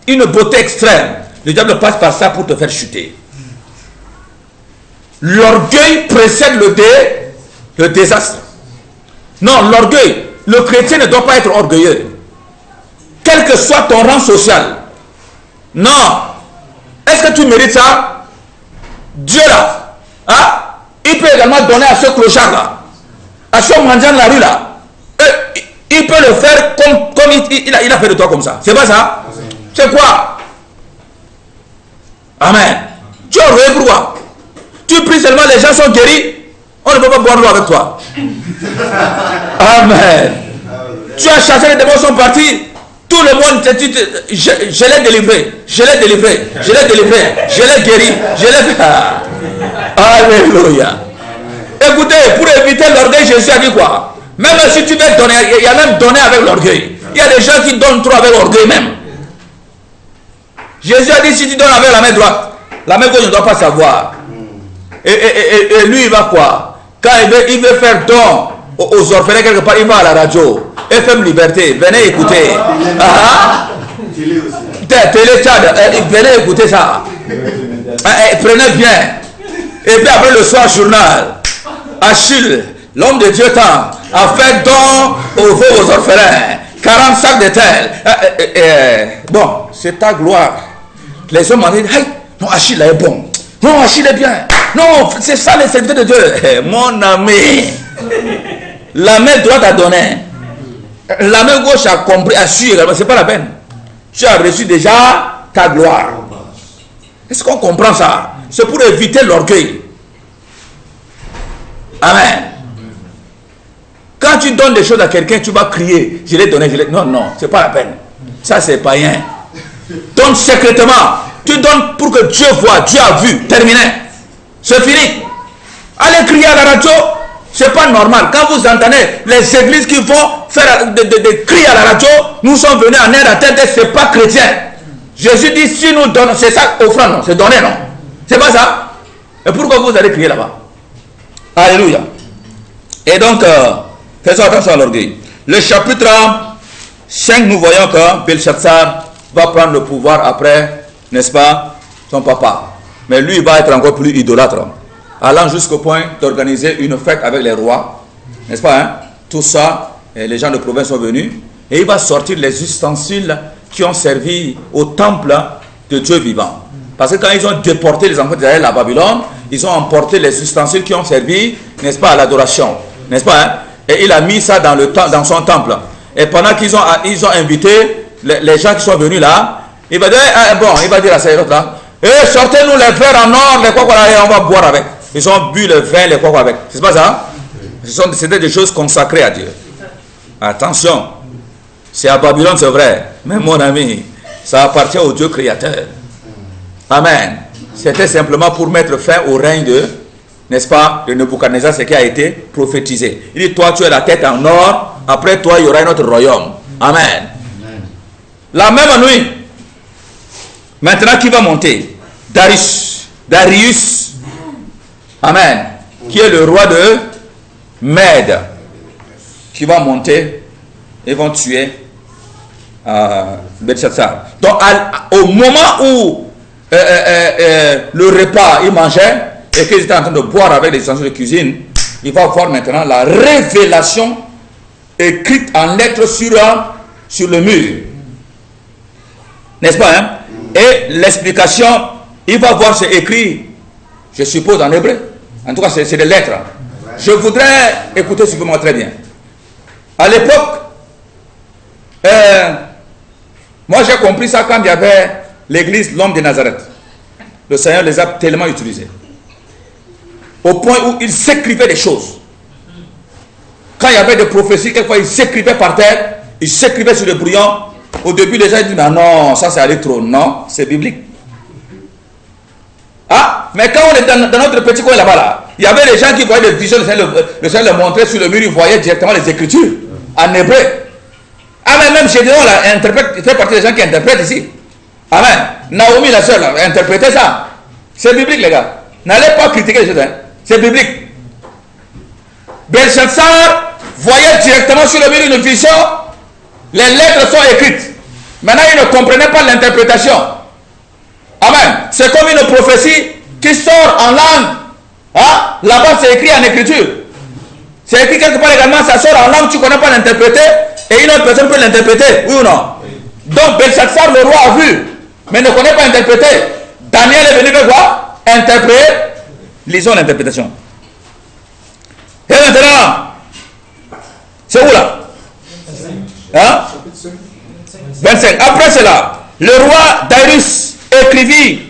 une beauté extrême. Le diable passe par ça pour te faire chuter. L'orgueil précède le désastre. Non, l'orgueil, le chrétien ne doit pas être orgueilleux. Quel que soit ton rang social. Non. Est-ce que tu mérites ça? Dieu là, hein? Il peut également donner à ce clochard là, à ce mendiant de la rue là. Il peut le faire comme il a fait de toi comme ça. C'est pas ça? C'est quoi? Amen. Tu es orgueilleux pourquoi? Tu pries seulement, les gens sont guéris. On ne peut pas boire l'eau avec toi. Amen. Tu as chassé, les démons sont partis. Tout le monde, je l'ai délivré, je l'ai guéri, je l'ai fait. Alléluia. Écoutez, pour éviter l'orgueil, Jésus a dit quoi? Même si tu veux donner, il y a même donné avec l'orgueil. Il y a des gens qui donnent trop avec l'orgueil même. Jésus a dit, si tu donnes avec la main droite, la main gauche ne doit pas savoir. Et lui, il va quoi? Quand il veut faire don aux orphelins quelque part, il va à la radio. FM Liberté, venez écouter. Télé Tchad, venez écouter ça. Prenez bien. Et puis après le soir, journal. Achille, l'homme de Dieu tant, a fait don aux orphelins. 40 sacs de terre. Bon, c'est ta gloire. Les hommes ont dit, hey, non, Achille est bon. Non, Achille est bien. Non, c'est ça les serviteurs de Dieu. Mon ami, la main droite a donné. La main gauche a compris, a su également, c'est pas la peine. Tu as reçu déjà ta gloire. Est-ce qu'on comprend ça? C'est pour éviter l'orgueil. Amen. Quand tu donnes des choses à quelqu'un, tu vas crier, je l'ai donné, non, c'est pas la peine. Ça c'est païen. Donne secrètement. Tu donnes pour que Dieu voit, Dieu a vu, terminé. C'est fini. Allez crier à la radio. C'est pas normal. Quand vous entendez les églises qui vont faire des cris à la radio, nous sommes venus en aide à tête, c'est pas chrétien. Jésus dit, si nous donnons, c'est ça, offrande, non, c'est donner, non. C'est pas ça. Et pourquoi vous allez crier là-bas? Alléluia. Et donc, faisons attention à l'orgueil. Le chapitre 5, nous voyons que Belshazzar va prendre le pouvoir après, n'est-ce pas, son papa. Mais lui, il va être encore plus idolâtre, allant jusqu'au point d'organiser une fête avec les rois, n'est-ce pas, hein? Tout ça, et les gens de province sont venus, et il va sortir les ustensiles qui ont servi au temple de Dieu vivant. Parce que quand ils ont déporté les enfants d'Israël à Babylone, ils ont emporté les ustensiles qui ont servi, n'est-ce pas, à l'adoration, n'est-ce pas, hein? Et il a mis ça dans son temple. Et pendant qu'ils ont invité les gens qui sont venus là, il va dire, il va dire à ces autres là, sortez-nous les verres en or, les quoi, et on va boire avec. Ils ont bu le vin, les quoi avec. C'est pas ça? C'était des choses consacrées à Dieu. Attention. C'est à Babylone, c'est vrai. Mais mon ami, Ça appartient au Dieu créateur. Amen. C'était simplement pour mettre fin au règne de, n'est-ce pas, de Nebuchadnezzar, ce qui a été prophétisé. Il dit, toi tu es la tête en or, après toi il y aura un autre royaume. Amen. La même nuit, maintenant qui va monter? Darius. Amen. Qui est le roi de Mède. Qui va monter et vont tuer Belshazzar. Donc au moment où le repas il mangeait et qu'ils étaient en train de boire avec les ustensiles de cuisine, il va voir maintenant la révélation écrite en lettres sur le mur. N'est-ce pas, hein? Et l'explication, il va voir c'est écrit, je suppose en hébreu. En tout cas, c'est des lettres. Je voudrais écouter ce que moi très bien. À l'époque, moi j'ai compris ça quand il y avait l'église L'Homme de Nazareth. Le Seigneur les a tellement utilisés. Au point où ils s'écrivaient des choses. Quand il y avait des prophéties, quelquefois ils s'écrivaient par terre, ils s'écrivaient sur le brouillon. Au début, les gens disent, mais non, ça c'est allé trop. Non, c'est biblique. Ah, mais quand on est dans notre petit coin là-bas, là, il y avait des gens qui voyaient des visions, le Seigneur les montrait sur le mur, ils voyaient directement les écritures en hébreu. Ah, mais même Gédéon, là, interprète, il fait partie des gens qui interprètent ici. Amen. Naomi, la sœur, là, interprétait ça. C'est biblique, les gars. N'allez pas critiquer les choses, hein. C'est biblique. Belshazzar voyait directement sur le mur une vision, les lettres sont écrites. Maintenant, il ne comprenait pas l'interprétation. Amen. C'est comme une prophétie qui sort en langue. Hein? Là-bas, c'est écrit en écriture. C'est écrit quelque part également, ça sort en langue, tu ne connais pas l'interpréter, et une autre personne peut l'interpréter, oui ou non? Donc, Belshazzar, le roi, a vu, mais ne connaît pas interpréter. Daniel est venu faire quoi? Interpréter. Lisons l'interprétation. Et maintenant, c'est où là? Hein? 25. Après cela, le roi Darius écrivit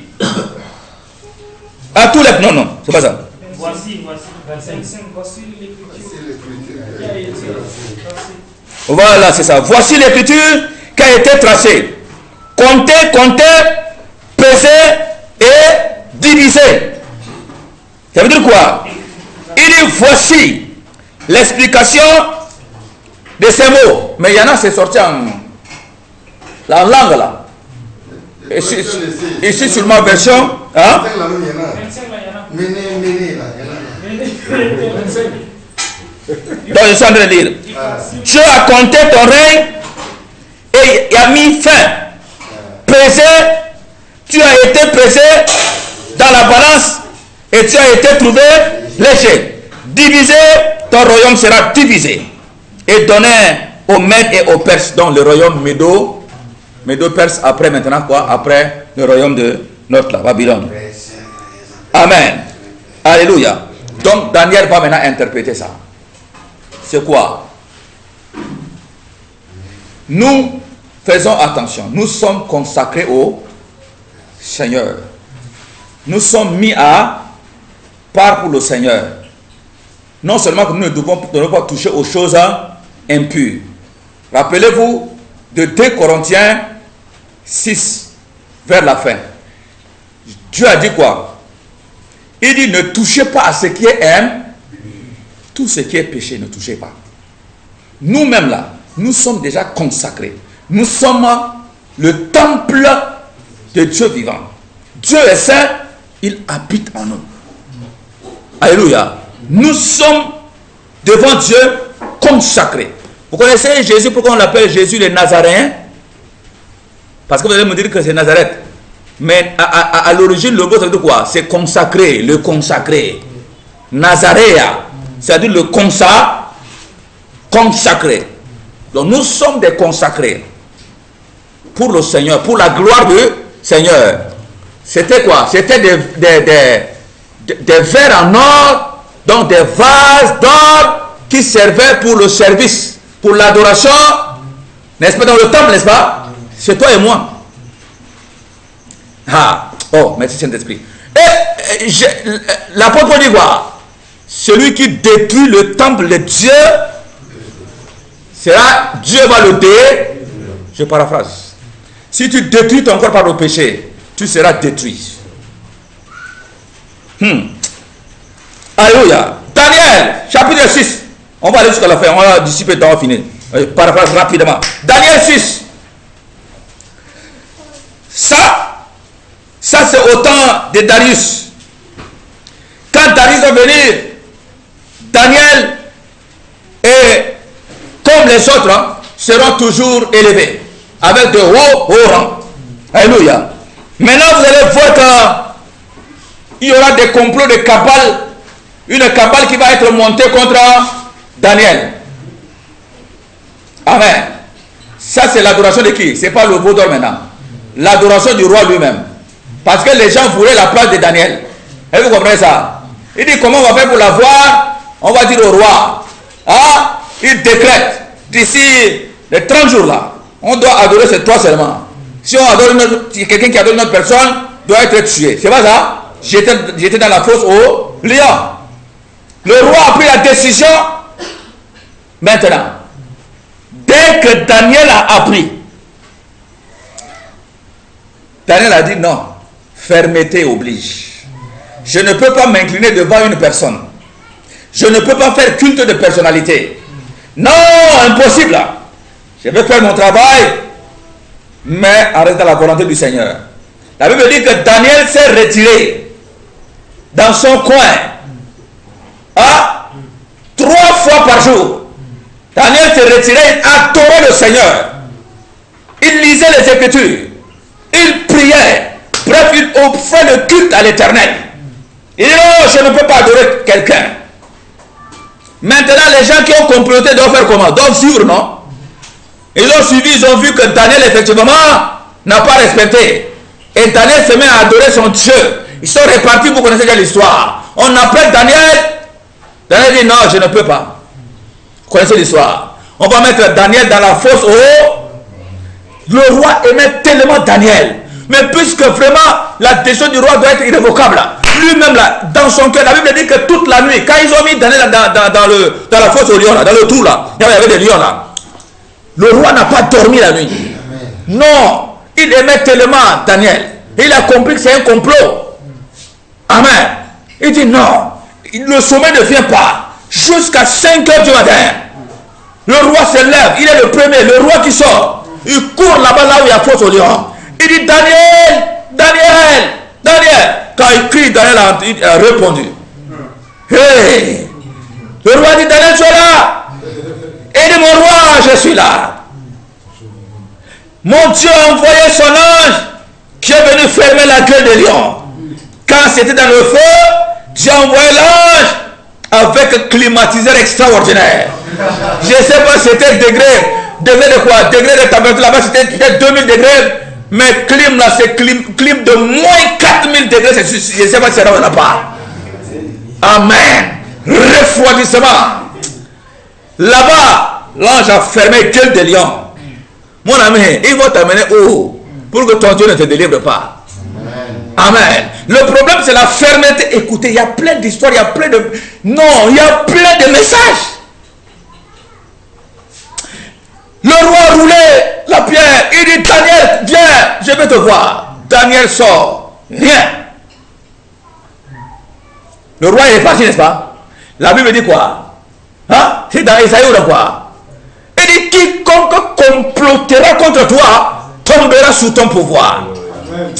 à tous les... Non, non, c'est pas ça. Voici 25. Voici l'écriture. Voilà, c'est ça. Voici l'écriture qui a été tracée. Comptez, pesez et divisez. Ça veut dire quoi? Il dit voici l'explication de ces mots. Mais il y en a, c'est sorti en langue là. Ici sur ma version, hein? Donc je suis en train de lire. Dieu a compté ton règne et il a mis fin. Pesé, tu as été pesé dans la balance et tu as été trouvé léger. Divisé, ton royaume sera divisé et donné aux Mèdes et aux Perses. Donc le royaume Médo-Perse après maintenant quoi? Après le royaume de notre là, Babylone. Amen. Alléluia. Donc Daniel va maintenant interpréter ça. C'est quoi? Nous faisons attention. Nous sommes consacrés au Seigneur. Nous sommes mis à part pour le Seigneur. Non seulement que nous ne devons pas toucher aux choses impures. Rappelez-vous de 2 Corinthiens 6, vers la fin. Dieu a dit quoi? Il dit ne touchez pas à ce qui est impur. Tout ce qui est péché, ne touchez pas. Nous-mêmes là, nous sommes déjà consacrés. Nous sommes le temple de Dieu vivant. Dieu est saint, il habite en nous. Alléluia. Nous sommes devant Dieu consacrés. Vous connaissez Jésus, pourquoi on l'appelle Jésus le Nazaréen? Parce que vous allez me dire que c'est Nazareth. Mais à l'origine, le mot, ça veut dire quoi? C'est consacré, le consacré. Nazaréa, c'est-à-dire le consacré. Donc nous sommes des consacrés pour le Seigneur, pour la gloire du Seigneur. C'était quoi? C'était des verres en or, donc des vases d'or qui servaient pour le service, pour l'adoration, n'est-ce pas, dans le temple, n'est-ce pas? C'est toi et moi. Ah, oh, merci Saint-Esprit. Et l'apôtre dit quoi? Celui qui détruit le temple de Dieu, Dieu va le détruire. Je paraphrase. Si tu détruis ton corps par le péché, tu seras détruit. Alléluia. Daniel, chapitre 6. On va aller jusqu'à la fin. On va dissiper le temps, on va finir. Paraphrase rapidement. Daniel 6. Ça c'est au temps de Darius. Quand Darius va venir, Daniel et comme les autres seront toujours élevés avec de hauts rangs. Alléluia. Maintenant vous allez voir qu'il y aura des complots de cabale, une cabale qui va être montée contre Daniel. Amen. Ça c'est l'adoration de qui? C'est pas le veau d'or maintenant. L'adoration du roi lui-même. Parce que les gens voulaient la place de Daniel. Et vous comprenez ça? Il dit comment on va faire pour l'avoir? On va dire au roi. Ah, il décrète d'ici les 30 jours là. On doit adorer ces trois seulement. Si on adore quelqu'un qui adore une autre personne, doit être tué. C'est pas ça? J'étais dans la fosse au lion. Le roi a pris la décision. Maintenant, dès que Daniel a appris, Daniel a dit non, fermeté oblige. Je ne peux pas m'incliner devant une personne. Je ne peux pas faire culte de personnalité. Non, impossible. Je vais faire mon travail, mais en restant à la volonté du Seigneur. La Bible dit que Daniel s'est retiré dans son coin 3 fois par jour. Daniel s'est retiré, il adorait le Seigneur. Il lisait les Écritures. Il priait. Bref, il offrait le culte à l'Éternel. Il dit non, je ne peux pas adorer quelqu'un. Maintenant, les gens qui ont comploté doivent faire comment? Doivent suivre, non? Ils ont suivi, ils ont vu que Daniel, effectivement, n'a pas respecté. Et Daniel se met à adorer son Dieu. Ils sont répartis, vous connaissez déjà l'histoire. On appelle Daniel. Daniel dit non, je ne peux pas. Vous connaissez l'histoire. On va mettre Daniel dans la fosse Le roi aimait tellement Daniel. Mais puisque vraiment la décision du roi doit être irrévocable, lui-même là, dans son cœur, la Bible dit que toute la nuit, quand ils ont mis Daniel dans la fosse au lion, là, dans le trou là, il y avait des lions là, le roi n'a pas dormi la nuit. Amen. Non, il aimait tellement Daniel. Il a compris que c'est un complot. Amen. Il dit non, le sommeil ne vient pas jusqu'à 5 heures du matin. Le roi se lève, il est le premier, le roi qui sort. Il court là-bas là où il y a fosse au lion. Il dit Daniel, Daniel, Daniel. Quand il crie, Daniel a répondu. Hey! Le roi dit Daniel, tu es là. Il dit mon roi, je suis là. Mon Dieu a envoyé son ange qui est venu fermer la gueule des lions. Quand c'était dans le feu, Dieu a envoyé l'ange avec un climatiseur extraordinaire. Je ne sais pas si c'était degré de quoi? Degré de température là-bas, c'était 2000 degrés. Mais clim là, c'est clim de moins 4000 degrés. Je ne sais pas si c'est là ou là-bas. Amen. Refroidissement. Là-bas, l'ange a fermé gueule des lions. Mon ami, il va t'amener où? Pour que ton Dieu ne te délivre pas. Amen. Le problème, c'est la fermeté. Écoutez, il y a plein d'histoires, il y a plein de... Non, il y a plein de messages. Le roi roulait la pierre. Il dit, Daniel, viens, je vais te voir. Daniel sort. Rien. Le roi est parti, n'est-ce pas? La Bible dit quoi? Hein? C'est dans Isaïe ou dans quoi? Il dit, quiconque complotera contre toi tombera sous ton pouvoir. Amen.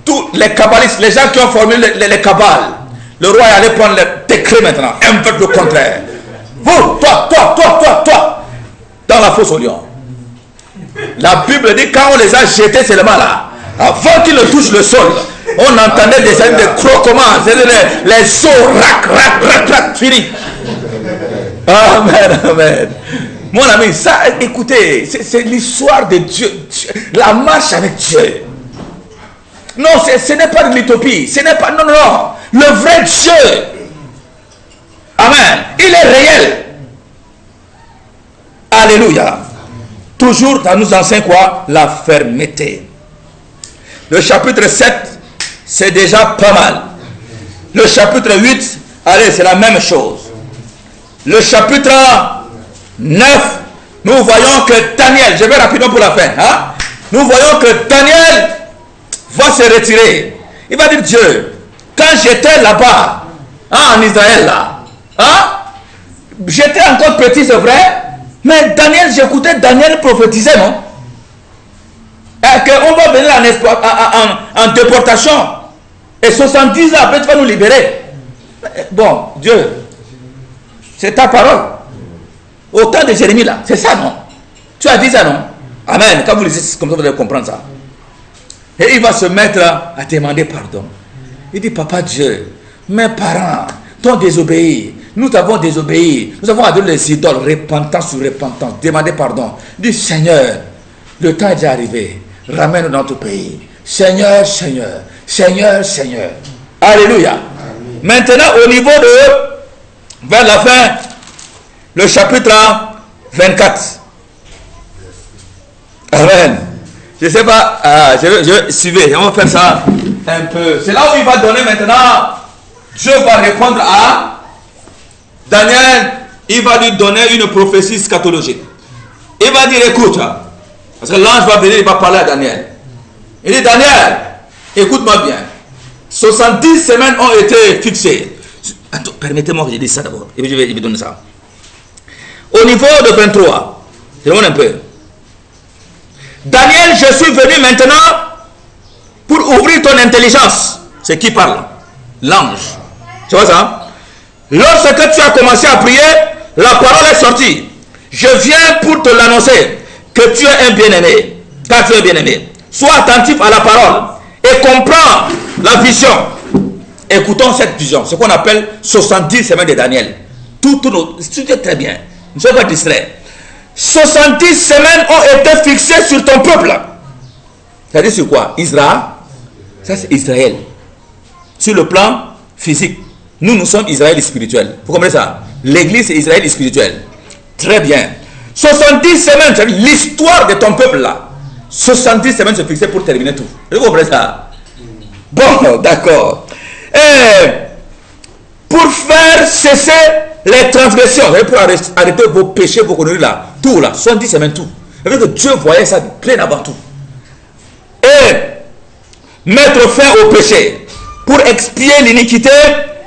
Tous les kabbalistes, les gens qui ont formulé les kabbales, le roi est allé prendre le décret maintenant, inverse le contraire. Vous, toi, dans la fosse au lion. La Bible dit quand on les a jetés seulement là, avant qu'ils ne touchent le sol, on entendait des scènes de croquements, les os, rac, fini. Amen, amen. Mon ami, ça, écoutez, c'est l'histoire de Dieu, la marche avec Dieu. Non, ce n'est pas de l'utopie, ce n'est pas, non, le vrai Dieu. Amen, il est réel. Alléluia. Toujours, ça nous enseigne quoi? La fermeté. Le chapitre 7, c'est déjà pas mal. Le chapitre 8, allez, c'est la même chose. Le chapitre 9, nous voyons que Daniel, je vais rapidement pour la fin. Hein? nous voyons que Daniel va se retirer. Il va dire Dieu, quand j'étais là-bas, en Israël là, j'étais encore petit, c'est vrai, mais Daniel, j'écoutais Daniel prophétiser, non? Qu'on va venir en déportation. Et 70 ans après, tu vas nous libérer. Bon, Dieu, c'est ta parole. Au temps de Jérémie là, c'est ça, non? Tu as dit ça, non? Amen. Quand vous lisez comme ça, vous allez comprendre ça. Et il va se mettre à demander pardon. Il dit, Papa Dieu, mes parents t'ont désobéi. Nous t'avons désobéi. Nous avons adoré les idoles, repentance sur repentance. Demandez pardon. Il dit, Seigneur, le temps est déjà arrivé. Ramène-nous dans ton pays. Seigneur, Seigneur, Seigneur, Seigneur. Alléluia. Amen. Maintenant, au niveau de, vers la fin, le chapitre 24. Amen. Je ne sais pas, je suivez, on va faire ça un peu. C'est là où il va donner maintenant, Dieu va répondre à Daniel, il va lui donner une prophétie scatologique. Il va dire, écoute, parce que l'ange va venir, il va parler à Daniel. Il dit, Daniel, écoute-moi bien. 70 semaines ont été fixées. Attends, permettez-moi que je dise ça d'abord. Et puis je vais donner ça. Au niveau de 23, je demande un peu. Daniel, je suis venu maintenant pour ouvrir ton intelligence. C'est qui parle? L'ange. Tu vois ça? Lorsque tu as commencé à prier, la parole est sortie. Je viens pour te l'annoncer que tu es un bien-aimé. Car tu es bien-aimé. Sois attentif à la parole et comprends la vision. Écoutons cette vision. Ce qu'on appelle 70 semaines de Daniel. Tout est très bien. Ne sois pas distrait. 70 semaines ont été fixées sur ton peuple. C'est-à-dire sur quoi? Israël. Ça c'est Israël. Sur le plan physique. Nous sommes Israël spirituel. Vous comprenez ça? L'église c'est Israël spirituel. Très bien. 70 semaines, c'est l'histoire de ton peuple là. 70 semaines se fixées pour terminer tout. Vous comprenez ça? Bon, d'accord. Et pour faire cesser les transgressions, pour arrêter vos péchés, vos conneries là, tout là, 70 semaines, tout. C'est-à-dire que Dieu voyait ça plein avant tout. Et mettre fin au péché, pour expier l'iniquité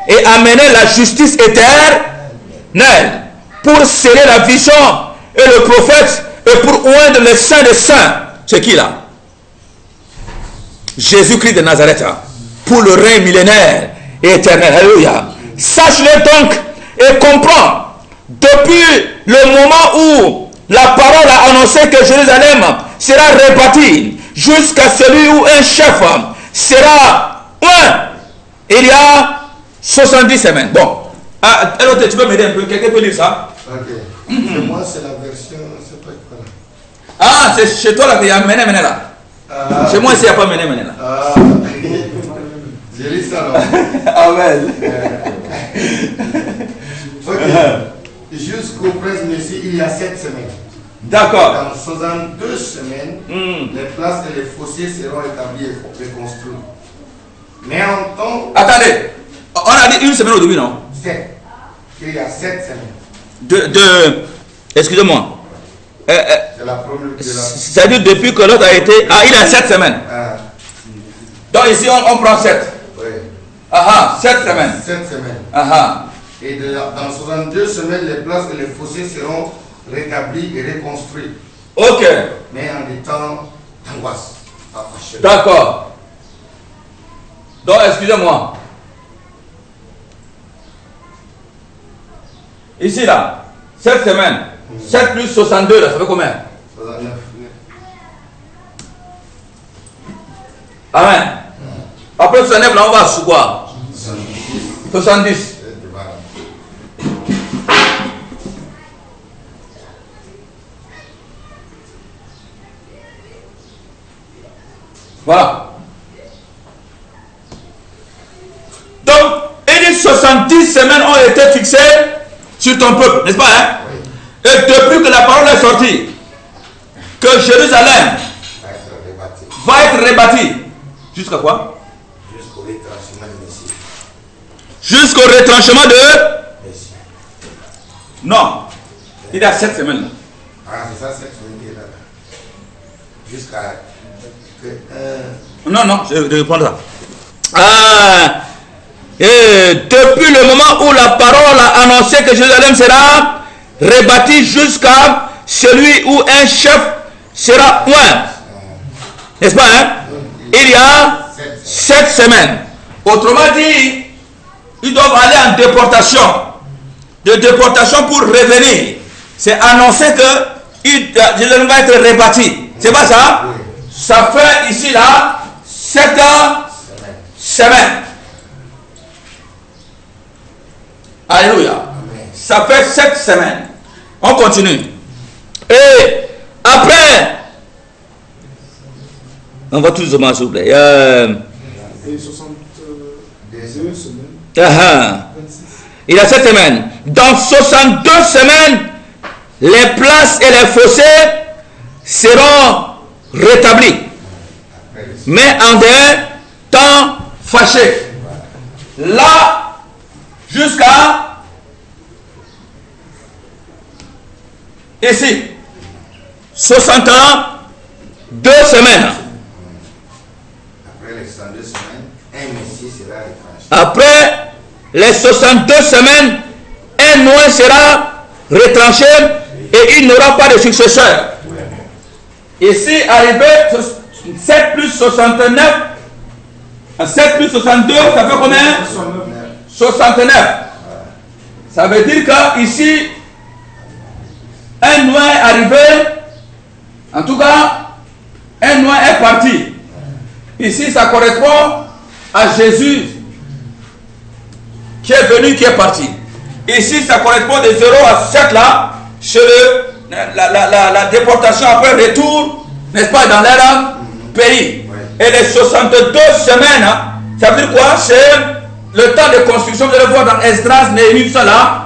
et amener la justice éternelle, pour sceller la vision et le prophète, et pour oindre le saint des saints. C'est qui là? Jésus-Christ de Nazareth, pour le règne millénaire et éternel. Alléluia. Sache-le donc et comprends. Depuis le moment où la parole a annoncé que Jérusalem sera rebâtie, jusqu'à celui où un chef sera un, il y a 70 semaines. Bon. Alors, tu peux m'aider un peu? Quelqu'un peut lire ça? Ok. Chez moi, c'est la version. C'est pas quoi là. Ah, c'est chez toi là qu'il y a mené là. Chez moi, il n'y a pas mené là. J'ai lu ça là. Amen. Ok. Jusqu'au 13 Messie, il y a 7 semaines. D'accord. Dans 62 semaines, les places et les fossés seront établis et reconstruits. Mais en temps. Attendez. On a dit une semaine au début, non? 7. Il y a 7 semaines. Excusez-moi. C'est la première. C'est-à-dire depuis que l'autre a été. Ah, il y a 7 semaines. Donc ici, on prend 7. Oui. 7 semaines. 7 semaines. Et dans 62 semaines, les places et les fossés seront rétablis et reconstruits. Ok. Mais en des temps d'angoisse. D'accord. Donc, excusez-moi. Ici, là, 7 semaines. 7 plus 62, là, ça fait combien? 69. Amen. Après 69, là, on va sur quoi? 70. Voilà. Donc, il dit 70 semaines ont été fixées sur ton peuple, n'est-ce pas? Hein? Oui. Et depuis que la parole est sortie, que Jérusalem va être rebâtie. Jusqu'à quoi? Jusqu'au retranchement de Messie. Jusqu'au retranchement de Messie. Non. Il y a 7 semaines. Ah, c'est ça, 7 semaines qui est là. jusqu'à que Non, je vais prendre ça. Et depuis le moment où la parole a annoncé que Jérusalem sera rebâtie jusqu'à celui où un chef sera oint. N'est-ce pas, hein? Il y a 7 semaines. Autrement dit, ils doivent aller en déportation. De déportation pour revenir. C'est annoncé que Jérusalem va être rebâti. C'est pas ça? Ça fait ici là 7 semaines. Alléluia. Ça fait 7 semaines. On continue. Et après, on va tous demander s'il vous plaît. Et 62 semaines. Il y a 7 semaines. Dans 62 semaines, les places et les fossés seront rétablis. Mais en des temps fâchés. Là, jusqu'à ici, 62 semaines. après les 62 semaines, un Messie sera retranché. Après les 62 semaines, un noyau sera retranché et il n'aura pas de successeur. Ici, arrivé 7 plus 69, 7 plus 62, ça fait combien? 69. Ça veut dire qu'ici, un noyau est arrivé, en tout cas, un noyau est parti. Ici, ça correspond à Jésus qui est venu, qui est parti. Ici, ça correspond de 0 à 7 là, sur la déportation après retour, n'est-ce pas, dans leur pays. Et les 62 semaines, ça veut dire quoi? C'est le temps de construction. Vous allez voir dans Esdras, Néhémie, tout ça là.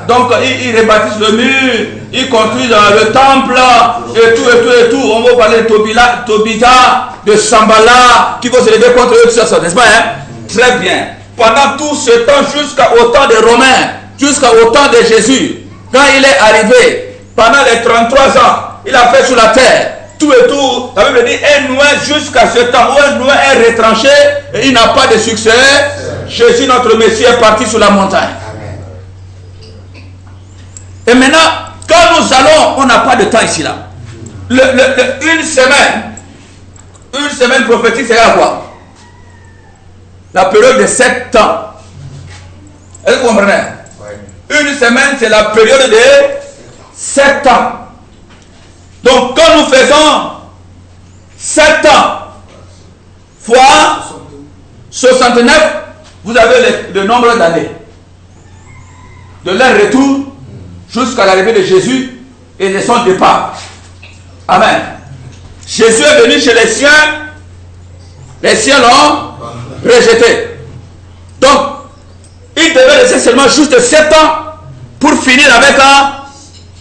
Donc, ils rebâtissent le mur, ils construisent le temple, et tout. On va parler de Tobita, de Sambala, qui vont se lever contre eux, tout ça, n'est-ce pas, hein? Très bien. Pendant tout ce temps, jusqu'au temps des Romains, jusqu'au temps de Jésus, quand il est arrivé, pendant les 33 ans, il a fait sur la terre, tout et tout. La Bible dit, un noyau jusqu'à ce temps où un noyau est retranché, et il n'a pas de succès. Jésus, notre Messie, est parti sur la montagne. Et maintenant, quand nous allons, on n'a pas de temps ici là. Une semaine prophétique, c'est à quoi? La période de 7 ans. Est-ce que vous comprenez? Une semaine, c'est la période de 7 ans. Donc, quand nous faisons 7 ans fois 69, vous avez le nombre d'années. De leur retour jusqu'à l'arrivée de Jésus et de son départ. Amen. Jésus est venu chez les siens l'ont rejeté. Donc, il devait laisser seulement juste 7 ans pour finir avec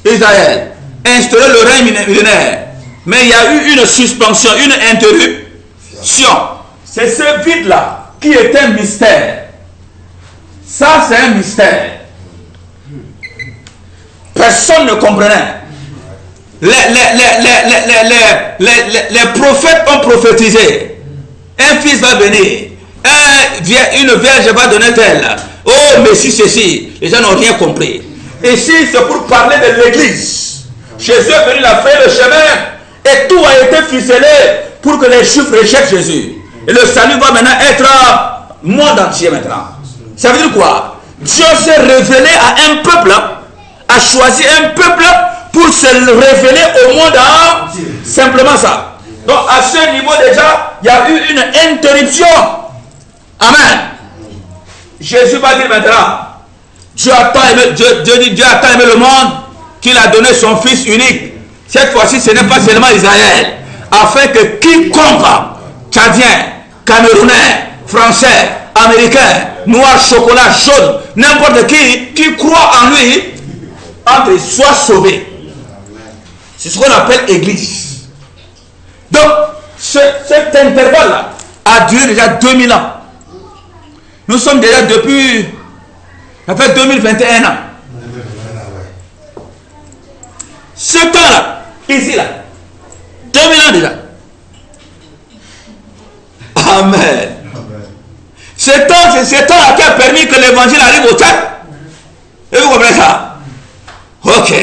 Israël. Instaurer le règne millénaire. Mais il y a eu une suspension, une interruption. C'est ce vide-là qui est un mystère. Ça, c'est un mystère. Personne ne comprenait. Les prophètes ont prophétisé. Un fils va venir. Une vierge va donner tel. Oh, Messie, ceci. Les gens n'ont rien compris. Ici, c'est pour parler de l'église. Jésus est venu, il a fait le chemin. Et tout a été ficelé pour que les Juifs rejettent Jésus. Et le salut va maintenant être monde entier maintenant. Ça veut dire quoi? Dieu s'est révélé à un peuple, a choisi un peuple pour se révéler au monde entier. Simplement ça. Donc à ce niveau déjà, il y a eu une interruption. Amen. Jésus va dire maintenant, Dieu a tant aimé le monde qu'il a donné son Fils unique. Cette fois-ci, ce n'est pas seulement Israël. Afin que quiconque, Tchadien, Camerounais, Français, Américain, noir, chocolat, jaune, n'importe qui croit en lui, entre soit sauvé. C'est ce qu'on appelle Église. Donc, cet intervalle-là a duré déjà 2000 ans. Nous sommes déjà depuis, ça fait 2021 ans. Ce temps-là, ici là, 2000 ans Amen. C'est temps qui a permis que l'évangile arrive au terme. Et vous comprenez ça? Ok.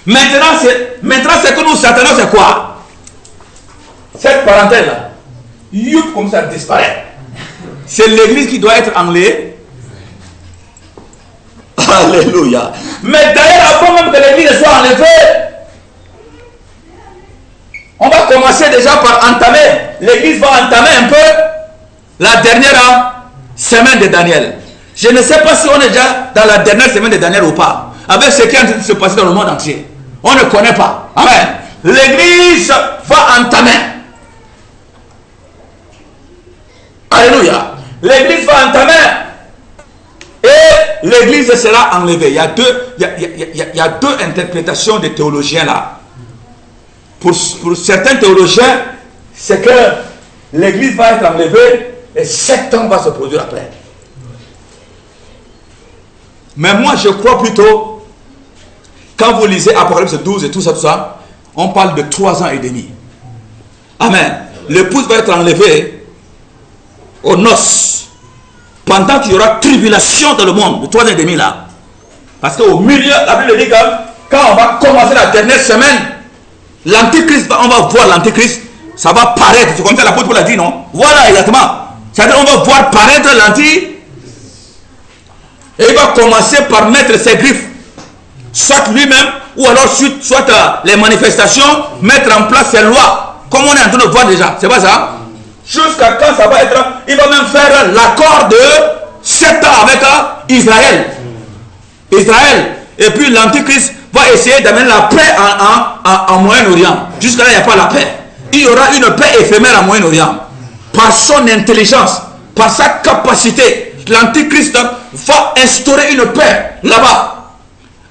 Maintenant, c'est que nous s'attendons, c'est quoi? Cette parenthèse-là, youp, comme ça disparaît. C'est l'église qui doit être enlevée. Alléluia. Mais d'ailleurs, avant même que l'église soit enlevée, on va commencer déjà par entamer. L'église va entamer un peu la dernière semaine de Daniel. Je ne sais pas si on est déjà dans la dernière semaine de Daniel ou pas. Avec ce qui est en train de se passer dans le monde entier. On ne connaît pas. Amen. L'église va entamer. Alléluia. L'église va entamer. Et l'église sera enlevée. Il y a deux interprétations des théologiens là. Pour certains théologiens, c'est que l'église va être enlevée et 7 ans va se produire après. Mais moi, je crois plutôt, quand vous lisez Apocalypse 12 et tout ça, on parle de 3 ans et demi. Amen. L'épouse va être enlevée aux noces pendant qu'il y aura tribulation dans le monde, de 3 ans et demi là. Parce qu'au milieu, la Bible dit que quand on va commencer la dernière semaine, l'antichrist, on va voir l'antichrist, ça va paraître. C'est comme ça l'apôtre Paul a dit, non? Voilà, exactement. C'est-à-dire on va voir paraître l'antichrist. Et il va commencer par mettre ses griffes, soit lui-même, ou alors soit les manifestations, mettre en place ses lois, comme on est en train de voir déjà. C'est pas ça? Jusqu'à quand ça va être, il va même faire l'accord de 7 ans avec Israël. Et puis l'antichrist va essayer d'amener la paix en Moyen-Orient. Jusqu'à là, il n'y a pas la paix. Il y aura une paix éphémère en Moyen-Orient. Par son intelligence, par sa capacité, l'antichrist va instaurer une paix là-bas.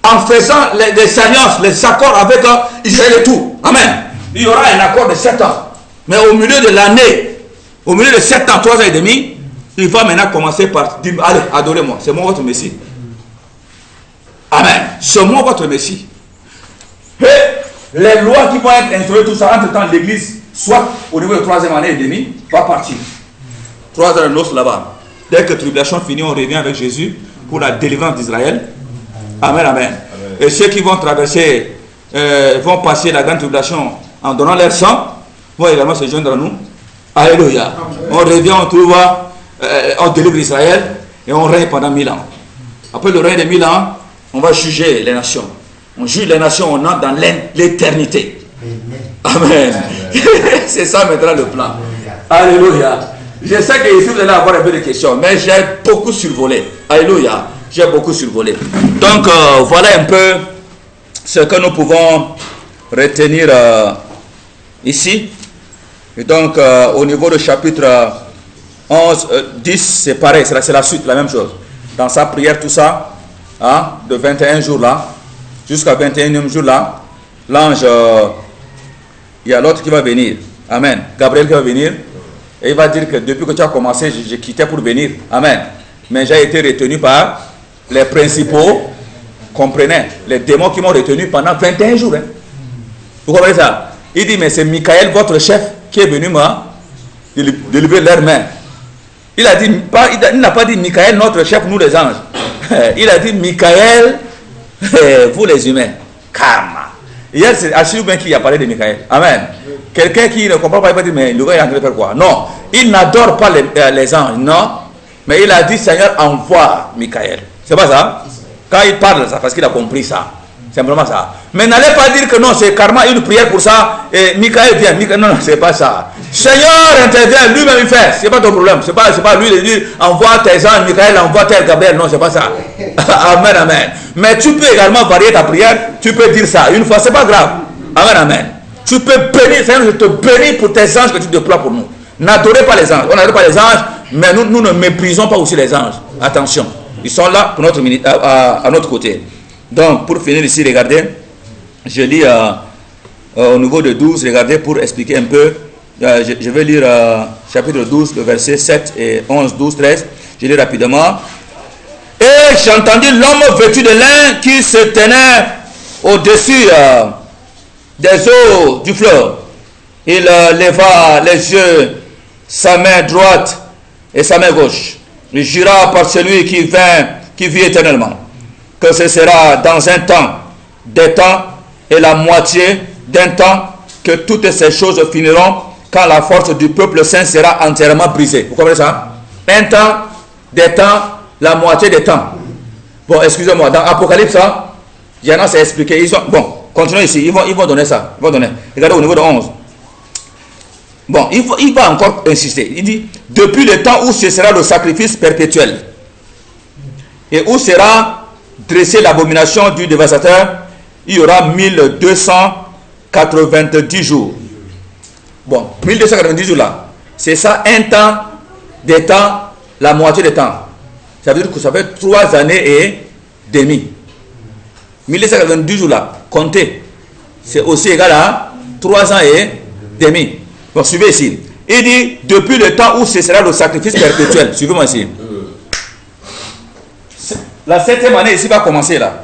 En faisant les alliances, les accords avec Israël et tout. Amen. Il y aura un accord de 7 ans. Mais au milieu de l'année, au milieu de 7 ans, 3 ans et demi, il va maintenant commencer par dire, allez, adorez-moi, c'est moi votre Messie. Amen. C'est moi votre Messie. Et les lois qui vont être instaurées, tout ça, entre-temps, l'église, soit au niveau de 3e année et demie, va partir. 3 ans de noces là-bas. Dès que la tribulation finit, on revient avec Jésus pour la délivrance d'Israël. Amen, amen. Et ceux qui vont traverser, vont passer la grande tribulation en donnant leur sang, vont également se joindre à nous. Alléluia. On revient, on trouve, on délivre Israël et on règne pendant 1000 ans. Après le règne de 1000 ans, on va juger les nations. On juge les nations, on entre dans l'éternité. Amen. C'est ça maintenant le plan. Alléluia. Je sais que ici vous allez avoir un peu de questions, mais j'ai beaucoup survolé. Alléluia. J'ai beaucoup survolé. Donc voilà un peu ce que nous pouvons retenir ici. Et donc au niveau du chapitre 11, 10, c'est pareil, c'est la suite, la même chose. Dans sa prière, tout ça, hein, de 21 jours là, jusqu'à 21e jour là, l'ange, il y a l'autre qui va venir. Amen. Gabriel qui va venir. Et il va dire que depuis que tu as commencé, j'ai quitté pour venir. Amen. Mais j'ai été retenu par les principaux, comprenez, les démons qui m'ont retenu pendant 21 jours. Hein. Vous comprenez ça? Il dit, mais c'est Michael, votre chef, qui est venu délivrer leurs mains. Il a dit, il n'a pas dit Michael, notre chef, nous les anges. Il a dit Michael, vous les humains. Karma. Hier, c'est Achille qui a parlé de Michael. Amen. Quelqu'un qui ne comprend pas, il va dire, mais le gars est en train de faire quoi? Non, il n'adore pas les anges, non. Mais il a dit, Seigneur, envoie Michael. C'est pas ça? Quand il parle, c'est parce qu'il a compris ça. Simplement ça. Mais n'allez pas dire que non, c'est karma, une prière pour ça, et Michael vient. Non, non, c'est pas ça. Seigneur intervient, lui-même il fait. C'est pas ton problème. C'est pas lui qui dit, envoie tes anges, Michael, envoie tel Gabriel. Non, c'est pas ça. Amen, amen. Mais tu peux également varier ta prière. Tu peux dire ça une fois, c'est pas grave. Amen, amen. Tu peux bénir, Seigneur, je te bénis pour tes anges que tu déploies pour nous. N'adorez pas les anges. On n'adore pas les anges, mais nous ne méprisons pas aussi les anges. Attention. Ils sont là pour à notre côté. Donc, pour finir ici, regardez, je lis au niveau de 12, regardez, pour expliquer un peu, je vais lire chapitre 12, le verset 7 et 11, 12, 13, je lis rapidement. Et j'entendis l'homme vêtu de lin qui se tenait au-dessus des eaux du fleuve. Il leva les yeux sa main droite et sa main gauche. Il jura par celui qui vit éternellement, que ce sera dans un temps, des temps et la moitié d'un temps que toutes ces choses finiront quand la force du peuple saint sera entièrement brisée. Vous comprenez ça? Un temps, des temps, la moitié des temps. Bon, excusez-moi, dans Apocalypse, il y en a, c'est expliqué. Bon, continuez ici, ils vont donner ça. Ils vont donner. Regardez au niveau de 11. Bon, il va encore insister. Il dit, depuis le temps où cessera le sacrifice perpétuel et où sera dressée l'abomination du dévastateur, il y aura 1290 jours. Bon, 1290 jours là, c'est ça, un temps, des temps, la moitié des temps. Ça veut dire que ça fait 3 années et demie. 1290 jours là, comptez. C'est aussi égal à 3 ans et demi. Bon, suivez ici. Il dit, depuis le temps où cessera le sacrifice perpétuel. Suivez-moi ici. La 7e année ici va commencer là.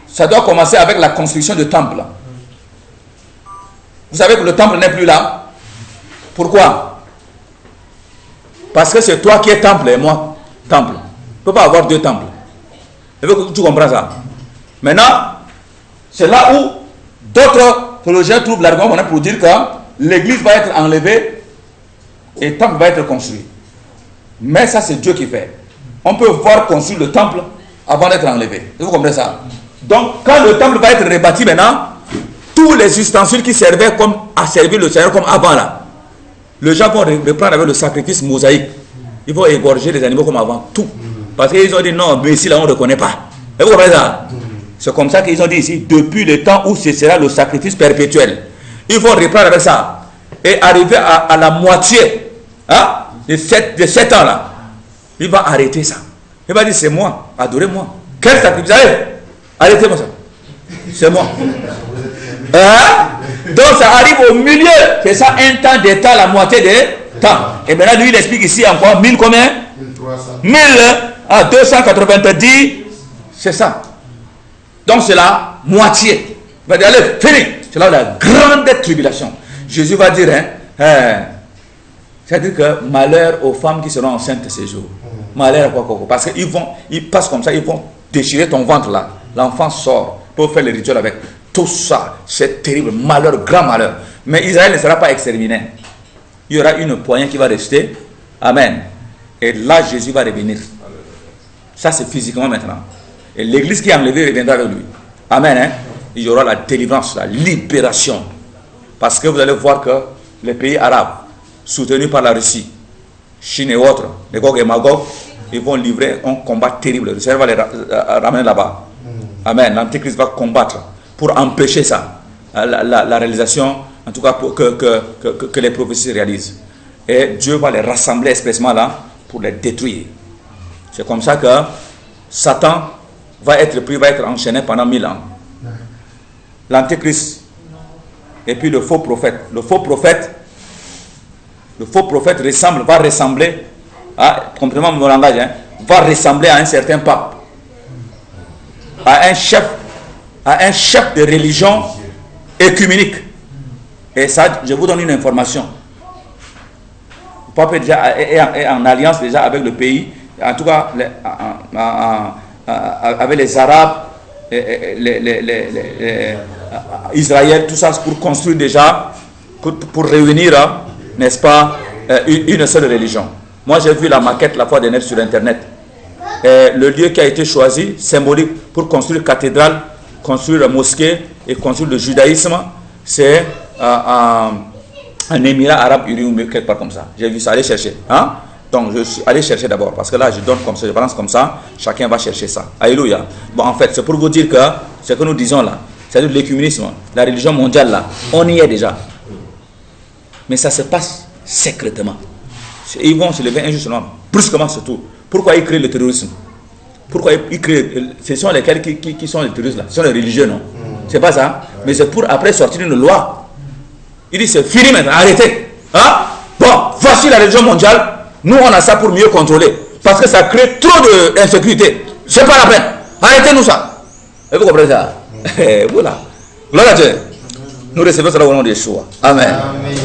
Ça doit commencer avec la construction du temple. Vous savez que le temple n'est plus là. Pourquoi? Parce que c'est toi qui es temple et moi temple. On ne peut pas avoir 2 temples. Je veux que tu comprends ça. Maintenant, c'est là où d'autres théologiens trouvent l'argument pour dire que l'église va être enlevée et le temple va être construit. Mais ça, c'est Dieu qui fait. On peut voir construire le temple avant d'être enlevé. Vous comprenez ça? Donc, quand le temple va être rebâti maintenant, tous les ustensiles qui servaient comme à servir le Seigneur comme avant là, les gens vont reprendre avec le sacrifice mosaïque. Ils vont égorger les animaux comme avant, tout. Parce qu'ils ont dit non, mais ici là on ne reconnaît pas. Et vous comprenez ça? C'est comme ça qu'ils ont dit ici, depuis le temps où cessera le sacrifice perpétuel. Ils vont reprendre avec ça. Et arriver à la moitié de 7 ans là, il va arrêter ça. Il va dire c'est moi, adorez-moi. Quel sacrifice? Allez, arrêtez-moi ça. C'est moi. Donc ça arrive au milieu. C'est ça, un temps, des temps, la moitié des temps. Et maintenant lui il explique ici encore 1000 combien? 1290. C'est ça. Donc c'est la moitié. Il va dire allez, fini. C'est là la grande tribulation. Jésus va dire, c'est-à-dire que malheur aux femmes qui seront enceintes ces jours. Malheur à quoi? Parce qu'ils passent comme ça, ils vont déchirer ton ventre là. L'enfant sort pour faire le rituel avec. Tout ça, c'est terrible, malheur, grand malheur. Mais Israël ne sera pas exterminé. Il y aura une poignée qui va rester. Amen. Et là, Jésus va revenir. Ça, c'est physiquement maintenant. Et l'église qui est enlevée reviendra avec lui. Amen. Il y aura la délivrance, la libération. Parce que vous allez voir que les pays arabes, soutenus par la Russie, Chine et autres, les Gog et Magog, ils vont livrer un combat terrible. Le Seigneur va les ramener là-bas. Amen. L'Antéchrist va combattre pour empêcher ça, la réalisation, en tout cas pour que les prophéties se réalisent. Et Dieu va les rassembler expressément là pour les détruire. C'est comme ça que Satan va être pris, va être enchaîné pendant 1000 ans. L'Antéchrist et puis le faux prophète. Le faux prophète va ressembler, comprenez mon langage, va ressembler à un certain pape, à un chef de religion écuménique. Et ça, je vous donne une information. Le pape est en alliance déjà avec le pays, en tout cas avec les Arabes, Israël, tout ça pour construire déjà, pour réunir, n'est-ce pas, une seule religion. Moi j'ai vu la maquette la fois dernière sur internet. Et le lieu qui a été choisi, symbolique, pour construire cathédrale, construire la mosquée et construire le judaïsme, c'est un émirat arabe unis quelque part comme ça. J'ai vu ça, allez chercher. Donc je suis allé chercher d'abord, parce que là je donne comme ça, je balance comme ça, chacun va chercher ça. Alléluia. Bon, en fait, c'est pour vous dire que ce que nous disons là, c'est-à-dire l'écuménisme, la religion mondiale là, on y est déjà. Mais ça se passe secrètement. Ils vont se lever injustement, brusquement surtout. Pourquoi ils créent le terrorisme? Pourquoi ils créent? Ce sont lesquels qui sont les terroristes là? Ce sont les religieux, non? C'est pas ça. Mais c'est pour après sortir une loi. Il dit c'est fini maintenant, arrêtez. Bon, voici la religion mondiale. Nous on a ça pour mieux contrôler. Parce que ça crée trop d'insécurité. C'est pas la peine. Arrêtez-nous ça. Et vous comprenez ça? Voilà. Gloire à Dieu. Nous recevons cela au nom de Yeshua. Amen. Amen.